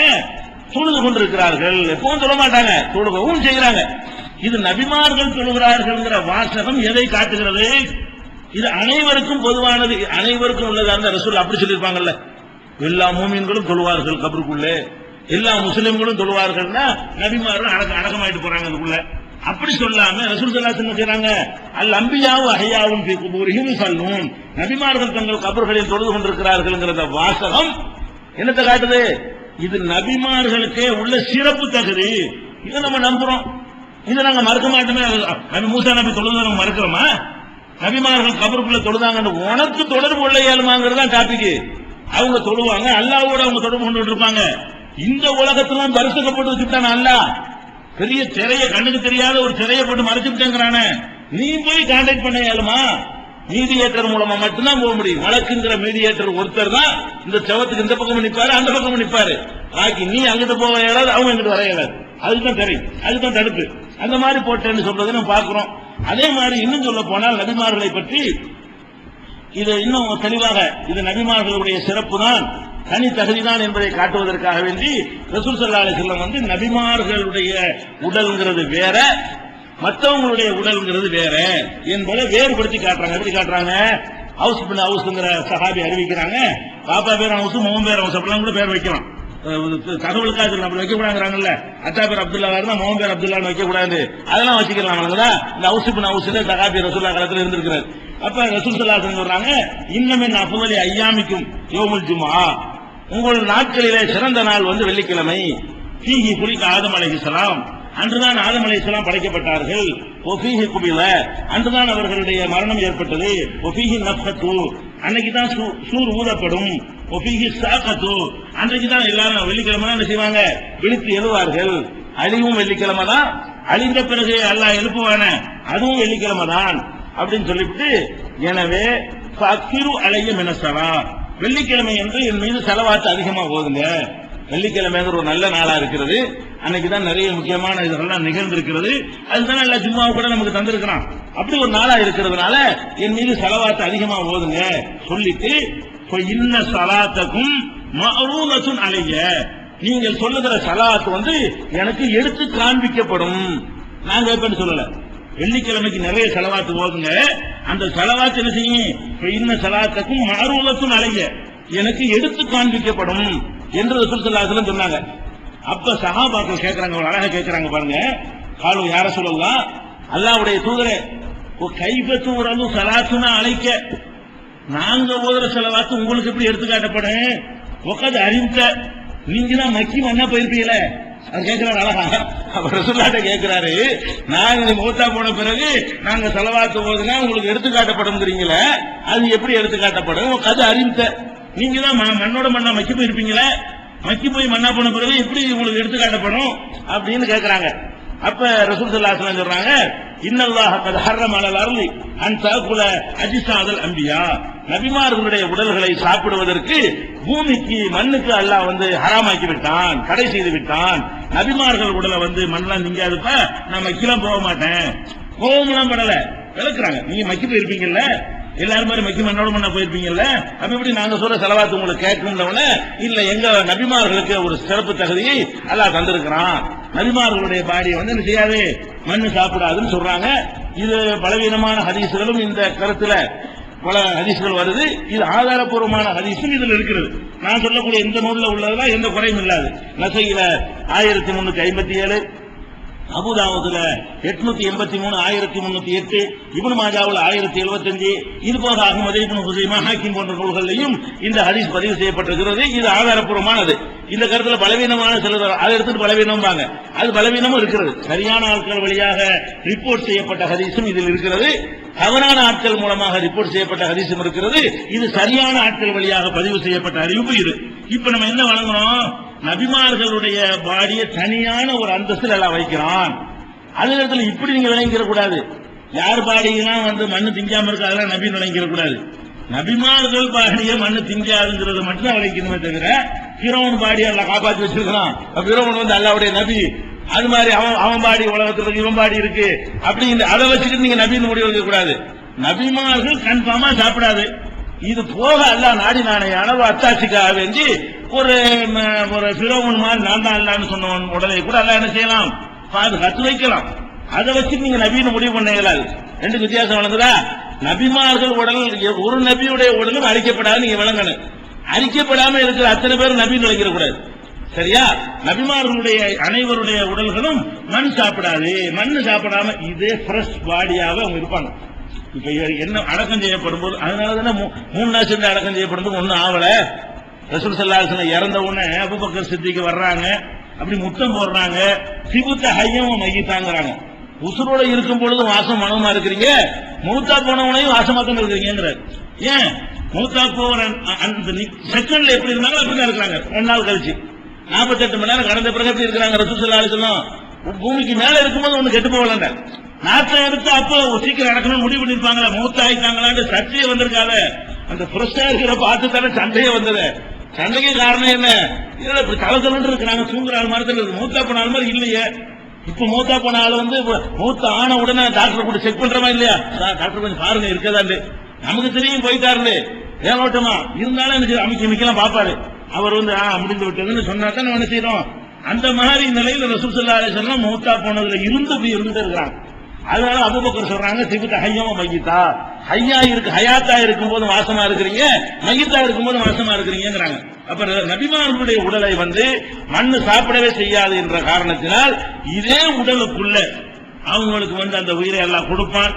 தொழுது கொண்டிருக்கிறார்கள். எப்பவும் சொல்ல மாட்டாங்க, தொழுகவும் செய்கிறாங்க. இது நபிமார்கள் தொழுகிறார்கள் வாசகம் எதை காட்டுகிறது? இது அனைவருக்கும் பொதுவானது, அனைவருக்கும் உள்ளதாக ரசூல் அப்படி சொல்லியிருப்பாங்கல்ல. எல்லா மூமின்களும் தொழுவார்கள் கபருக்குள்ளே, எல்லா முஸ்லிம்களும் தொழுவார்கள்னா நபிமார்கள் அடக்கமாயிட்டு போறாங்க அதுக்குள்ள. அப்படி சொல்லாம ரசூல் ஸல்லல்லாஹு அலைஹி வஸல்லம் சொல்றாங்க, அல் அன்பியாவு அஹ்யாவுன் ஃபீ குபூரிஹிம் யுஸல்லூன், நபிமார்கள் தங்கள் கபர்களில் தொழுது கொண்டிருக்கிறார்கள் வாசகம் என்னத்தை காட்டுது? இது நபிமார்களுக்கே உள்ள சிறப்பு தகுதி. இதை நம்ம நம்புறோம், இதை நாங்க மறுக்க மாட்டோமே. நபி மூசா நபி தொழுது நம்ம மறுக்கிறோமா? நபிமார்கள் கபருக்குள்ள தொழுதாங்க. உனக்கு தொடர்பு உள்ள இயலுமாங்கிறதா டாபிக். அவங்க தொழுவாங்க, அல்லாஹ்வோட அவங்க தொடர்பு கொண்டு இருப்பாங்க. இந்த உலகத்தெல்லாம் தரிசிக்கப்பட்டு வச்சுட்டான அல்லாஹ், பெரிய திரையை, கண்ணுக்கு தெரியாத ஒரு திரையை போட்டு மறைச்சுட்டாங்கிறான. நீ போய் கான்டாக்ட் பண்ண இயலுமா? மீடியேட்டர் மூலமா மட்டும்தான் போக முடியும். வழக்குங்கிற மீடியேட்டர் ஒருத்தர் தான் இந்த செவத்துக்கு இந்த பக்கம் நிற்பாரு, அந்த பக்கம் நிற்பாரு. பாக்கி நீ அங்கிட்டு போக இயலாது, அவங்க அங்கிட்டு வர இயலாது. அதுதான் திரை, அதுதான் தடுப்பு. அந்த மாதிரி போட்டேன்னு சொல்றதை நம்ம பார்க்கிறோம். அதே மாதிரி இன்னும் சொல்ல போனால் நபிமார்களை பற்றி இது இன்னும் தெளிவாக, இது நபிமார்களுடைய சிறப்பு தான், தனி தகுதிதான் என்பதை காட்டுவதற்காக வேண்டி ரசூல் ஸல்லல்லாஹு அலைஹி வஸல்லம் நபிமார்களுடைய உடல்ங்கிறது வேற, மற்றவங்களுடைய உடல்ங்கிறது வேற என்பதை வேறுபடுத்தி காட்டுறாங்க. எப்படி காட்டுறாங்க? ஹவுஸ் பின் ஹவுஸ்ங்கிற சஹாபி அறிவிக்கிறாங்க. பாப்பா பேர் ஹவுஸ், மோகன் பேர் ஹவுஸ், அப்படிலாம் கூட பேர் வைக்கலாம். தகவலுக்காக அப்படி வைக்க கூடாதுங்கிறாங்கல்ல. அத்தா பேர் அப்துல்லா இருந்தா மோகன் பேர் அப்துல்லான்னு வைக்க கூடாது, அதெல்லாம் வச்சுக்கலாம். இந்த ஹவுஸ் பின் ஹவுஸ்ல சஹாபி ரசூலுல்லாஹ் காலத்தில் இருந்திருக்கிறார். அப்ப ரசூல் ஸல்லல்லாஹு அலைஹி வஸல்லம் சொல்றாங்க, இன்னமின் அஃதலி அய்யாமிக்கும் யௌமுல் ஜும்ஆ, உங்கள் நாட்களிலே சிறந்த நாள் வெள்ளிக்கிழமை. ஃபீஹி குலிக ஆதம் அலைஹிஸ்ஸலாம், அன்றுதான் ஆதம் அலைஹிஸ்ஸலாம் படைக்கப்பட்டார்கள். ஒஃபீஹி குபில, அன்றுதான் அவர்களுடைய மரணம் ஏற்பட்டது. ஒஃபீஹி நஃபத்து, அன்னைக்கு தான் சூர் ஊதப்படும். ஒஃபீஹி சாகத்து, அன்றைக்கு தான் எல்லாரும் வெள்ளிக்கிழமை தான் என்ன செய்வாங்க? விழித்து எழுவார்கள். அழிவும் வெள்ளிக்கிழமை தான், அழிந்த பிறகு அல்லாஹ் எழுப்புவான அதுவும் வெள்ளிக்கிழமை தான் அப்படின்னு சொல்லிவிட்டு, எனவே ஃபக்திரு அலைய மினஸ்ஸலா, வெள்ளிக்கிழமை என்று என் மீது செலவாத்து அதிகமா போகுதுங்க. வெள்ளிக்கிழமைங்கிற ஒரு நல்ல நாளா இருக்கிறது, அன்னைக்கு தான் நிறைய முக்கியமான இதெல்லாம் நிகழ்ந்திருக்கிறது. அதுதான் எல்லா ஜும்மாவை கூட நமக்கு தந்திருக்கிறான். அப்படி ஒரு நாளா இருக்கிறதுனால என் மீது செலவாத்து அதிகமா போகுதுங்க சொல்லிட்டு, இன்ன சலாத்தக்கும் மஅரூனத்துன் அலைய, நீங்கள் சொல்லுகிற சலாத்து எனக்கு எடுத்து காண்பிக்கப்படும். நாங்க எப்பன்னு சொல்லல, வெள்ளிக்கிழமைக்கு நிறைய செலவாத்து போதுங்க. அந்த செலவாத்து என்ன செய்யும்? இன்ன சலாத்தக்கும் மஅரூனத்துன் அலைய, எனக்கு எடுத்து காண்பிக்கப்படும் என்று ரசூல் ஸல்லல்லாஹு அலைஹி வஸல்லம் சொன்னாங்க. அப்ப சஹாபாக்கள் கேட்கறாங்க, அழகா கேட்கறாங்க பாருங்க, காலு யார சொல்லலாம் அல்லாஹ்வுடைய தூதரே கைபத்து உறவு சலாத்துனா அழைக்க நாங்க ஓதுற செலவாத்து உங்களுக்கு எப்படி எடுத்துக்காட்டப்படும் உட்காந்து அறிவித்த நீங்க தான் மக்கி மண்ணா போயிருப்பீங்களே அது கேட்கிறாரு அழகா அவர் ரசூலுல்லாஹ்ட்ட கேட்கிறாரு நாங்க மௌத்தா போன பிறகு நாங்க செலவாத்து போதுன்னா உங்களுக்கு எடுத்துக்காட்டப்படுங்கிறீங்களே அது எப்படி எடுத்துக்காட்டப்படும் அது அறிவித்த நீங்க தான் மண்ணோட மண்ணா மக்கி போயிருப்பீங்களே மக்கி போய் மண்ணா போன பிறகு எப்படி உங்களுக்கு எடுத்துக்காட்டப்படும் அப்படின்னு கேட்கிறாங்க. அப்ப ரசூல் ஸல்லல்லாஹு அலைஹி வஸல்லம் சொல்றாங்க இன்னல்லாஹ கத் ஹர்ரம அலல் அர்லி அன் தஅகுல அஜ்ஸாதல் அன்பியா நபிமார்களுடைய உடல்களை சாப்பிடுவதற்கு பூமிக்கு மண்ணுக்கு அல்லாஹ் ஹராமாக்கி விட்டான், தடை செய்து விட்டான். நபிமார்கள் உடலை மண்ணெல்லாம் திங்காதுப்ப நான் மக்கிலாம் போக மாட்டேன், கோவமெல்லாம் படல விளக்குறாங்க. நீங்க மக்கி போயிருப்பீங்கல்ல, எல்லாரும் மாதிரி மக்கி மண்ணோட மண்ணா போயிருப்பீங்கல்ல, அப்ப எப்படி நாங்க சொல்ற செலவாத்து உங்களுக்கு கேட்கணும்னவன இல்ல எங்க நபிமார்களுக்கு ஒரு சிறப்பு தகுதியை அல்லாஹ் தந்திருக்கிறான். நபிமார்களுடைய பாடியை என்ன செய்யாது மண்ணு சாப்பிடாதுன்னு சொல்றாங்க. இது பலவீனமான ஹதீஸ்களும் இந்த கருத்துல பல ஹதீஸ்கள் வருது. இது ஆதாரப்பூர்வமான ஹதீஸும் இதுல இருக்கிறது. நான் சொல்லக்கூடிய இந்த நூல்ல உள்ளதெல்லாம் எந்த குறையும் இல்லாது. நசையில 1357, அபுதாவுதுல 883, 1308, இப்னு மாஜாவுல 1075, இது போக அஹ்மது இப்னு ஹுஸைமா ஹாக்கிம் போன்ற நூல்களிலும் இந்த ஹதீஸ் பதிவு செய்யப்பட்டிருக்கிறது. இது ஆதாரப்பூர்வமானது. இந்த கருத்துல பலவீனமான சிலர் அதை எடுத்துட்டு பலவீனம்பாங்க, அது பலவீனமும் இருக்கிறது. சரியான ஆட்கள் வழியாக ரிப்போர்ட் செய்யப்பட்ட ஹதீஸும் இதில் இருக்கிறது, தவறான ஆட்கள் மூலமாக ரிப்போர்ட் செய்யப்பட்ட ஹதீஸும் இருக்கிறது. இது சரியான ஆட்கள் வழியாக பதிவு செய்யப்பட்ட அறிவிப்பு இது. இப்ப நம்ம என்ன வழங்கணும், நபிமார்களுடைய பாடிய தனியான ஒரு அந்தஸ்தில் எல்லாம் வைக்கிறான். அதே நேரத்தில் இப்படி நீங்க விளங்கிற கூடாது, யார் பாடியெல்லாம் மண்ணு திங்காம இருக்கு அதெல்லாம் நபின்னு விளங்கிற கூடாது. நபிமார்கள் பாடிய மண்ணு திங்காதுங்கிறத மட்டும் தான் விளக்கணுமே தவிர ஃபிரௌன் பாடியை எல்லாம் காப்பாற்றி வச்சிருக்கிறான், ஃபிரௌன் அல்லாஹ்வுடைய நபி, அது மாதிரி அவன் பாடி உலகத்தில் இருக்கு, இவன் பாடி இருக்கு அப்படி அதை வச்சுட்டு நீங்க நபின்னு முடிவு வைக்க கூடாது. நபிமார்கள் கன்ஃபார்மா சாப்பிடாது. இது போக அல்லாஹ் நாடி நாணையான அத்தாட்சிக்காக வேண்டி ஒரு ஃபிரௌன் மாதிரி நான் தான் அல்லாஹ்னு சொன்னவன் உடலை கூட அல்லாஹ் என்ன செய்யலாம், பாதுகாத்து வைக்கலாம். அதை வச்சு நீங்க நபின்னு முடிவு பண்ண இயலாது. ரெண்டு வித்தியாசம் வழங்குதா? நபிமார்கள் உடல் ஒரு நபியுடைய உடலும் அழிக்கப்படாது நீங்க விளங்கணும். அழிக்கப்படாம இருக்கிற அத்தனை பேரும் நபின்னு விளக்கிற கூடாது. சரியா? நபிமார்களுடைய அனைவருடைய உடல்களும் மண் சாப்பிடாது. மண்ணு சாப்பிடாம இதே ஃப்ரெஷ் பாடியாக அவங்க இருப்பாங்க. இப்ப என்ன அடக்கம் செய்யப்படும் போது அதனாலதானே 3 நாள் சென்று அடக்கம் செய்யப்படும் போது ஒன்னும் ஆவல. ரசூல் ஸல்லல்லாஹு அலைஹி வஸல்லம் இறந்த உடனே அபூபக்கர் சித்திக் வர்றாங்க, அப்படி முத்தம் போடுறாங்க, சிபுத்த ஹய்யம் மையித்தாங்கறாங்க. உசுரோட இருக்கும் பொழுது வாசம் மனமா இருக்கிறீங்க, மூத்தா போனவனையும் வாசமாக்கம் இருக்கிறீங்கிறார். ஏன் மூத்தா போற அந்த செகண்ட்ல எப்படி இருந்தாங்க அப்படிதான் இருக்கிறாங்க. 2 நாள் கழிச்சு 48 மணி நேரம் கடந்த பிறகு எப்படி இருக்கிறாங்க ரசூல் ஸல்லல்லாஹு அலைஹி வஸல்லம். பூமிக்கு மேல இருக்கும்போது ஒண்ணு கெட்டு போகலங்க, நாட்டை எடுத்து அப்போ சீக்கிரம் நடக்கணும்னு முடிவு பண்ணிருப்பாங்களா, மூத்தாயிட்டாங்களான்னு சர்ச்சையே வந்திருக்காத. அந்த புரஸ்டா இருக்கிற பார்த்து தானே சண்டையே வந்தது. சண்டைக்கு காரணம் என்ன, இப்படி தளத்தலன்னு இருக்கிறாங்க, தூங்குற ஆள் மாதிரி இருக்கு, மூத்தா போன ஆள் மாதிரி இல்லையே. இப்ப மூத்தா போன ஆள் மூத்த ஆன உடனே டாக்டர் கூட செக் பண்றமா இல்லையா, டாக்டர் கொஞ்சம் பாருங்க இருக்கதாண்டு, நமக்கு தெரியும் போயிட்டாருன்னு ஏனோட்டமா இருந்தாலும் எனக்கு அமைக்கலாம் பாப்பாரு. அவர் முடிந்து விட்டதுன்னு சொன்னா தான் என்ன செய்யறோம். அந்த மாதிரி நிலையில ரசூல் ஸல்லல்லாஹு அலைஹி வஸல்லம் மூத்தா போனதுல இருந்துட்டு இருக்கிறாங்க. அதனால அபூபக்கர் சொல்றாங்க சிபுத்த ஹய்யமா மையித்தா, ஹயாத்தா இருக்கும் போது வாசமா இருக்கிறீங்க, மையித்தா இருக்கும் போது வாசமா இருக்கிறீங்கிறாங்க. அப்ப நபிமார்களுடைய உடலை மண்ணு சாப்பிடவே செய்யாது என்ற காரணத்தினால் இதே உடலுக்குள்ள அவங்களுக்கு அந்த உயிரை எல்லாம் கொடுப்பான்.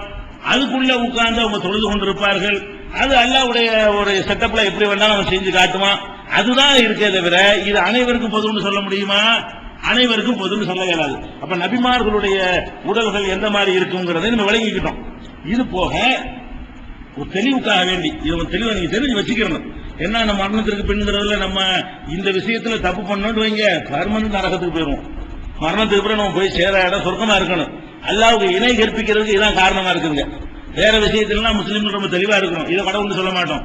அதுக்குள்ள உட்கார்ந்து அவங்க தொழுது கொண்டிருப்பார்கள். அது அல்லாஹ்வுடைய ஒரு செட்டப்ல எப்படி வேணாலும் அவன் செஞ்சு காட்டுவான். அதுதான் இருக்கே தவிர இது அனைவருக்கும் பொதுன்னு சொல்ல முடியுமா? அனைவருக்கும் பொதுன்னு சொல்ல இயலாது. அப்ப நபிமார்களுடைய உடல்கள் எந்த மாதிரி இருக்குங்கிறதை நம்ம விளங்கிக்கிட்டோம். இது போக ஒரு தெளிவுக்காக வேண்டி இது தெளிவை நீங்க தெரிஞ்சு வச்சுக்கணும். என்ன நம்ம மரணத்திற்கு பின்ங்கிறதுல நம்ம இந்த விஷயத்துல தப்பு பண்ணோம்னு வைங்க, பர்மனன்ட் நரகத்துக்கு போயிருவோம். மரணத்துக்கு பிறகு நம்ம போய் சேர இடம் சொர்க்கமா இருக்கணும். அல்லாஹ்வுக்கு இணை கற்பிக்கிறதுக்கு இதான் காரணமா இருக்குங்க. வேற விஷயத்துல முஸ்லீம்கள் ரொம்ப தெளிவா இருக்கணும். இதை கடவுள்னு சொல்ல மாட்டோம்,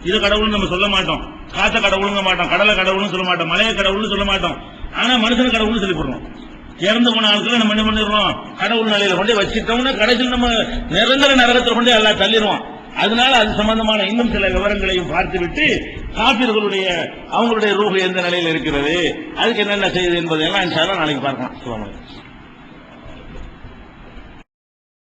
இதை கடவுள்னு நம்ம சொல்ல மாட்டோம், காத்த கடவுளுங்க மாட்டோம், கடலை கடவுள்னு சொல்ல மாட்டோம், மலைய கடவுள்னு சொல்ல மாட்டோம். ஆனா மனுஷன் கடவுள்னு சொல்லி போடுறோம். இறந்து போன ஆட்களை நம்ம என்ன பண்ணிடுறோம், கடவுள் நிலையில கொண்டு வச்சிட்டோம்னா கடைசியில் நம்ம நிரந்தர நரகத்தில் கொண்டு எல்லாம் தள்ளிடுவோம். அதனால அது சம்பந்தமான இன்னும் சில விவரங்களையும் பார்த்துவிட்டு காபிர்களுடைய அவங்களுடைய ரூஹ் எந்த நிலையில் இருக்கிறது, அதுக்கு என்னென்ன செய்யுது என்பதையெல்லாம் இன்ஷா அல்லாஹ் நாளைக்கு பார்க்கலாம்.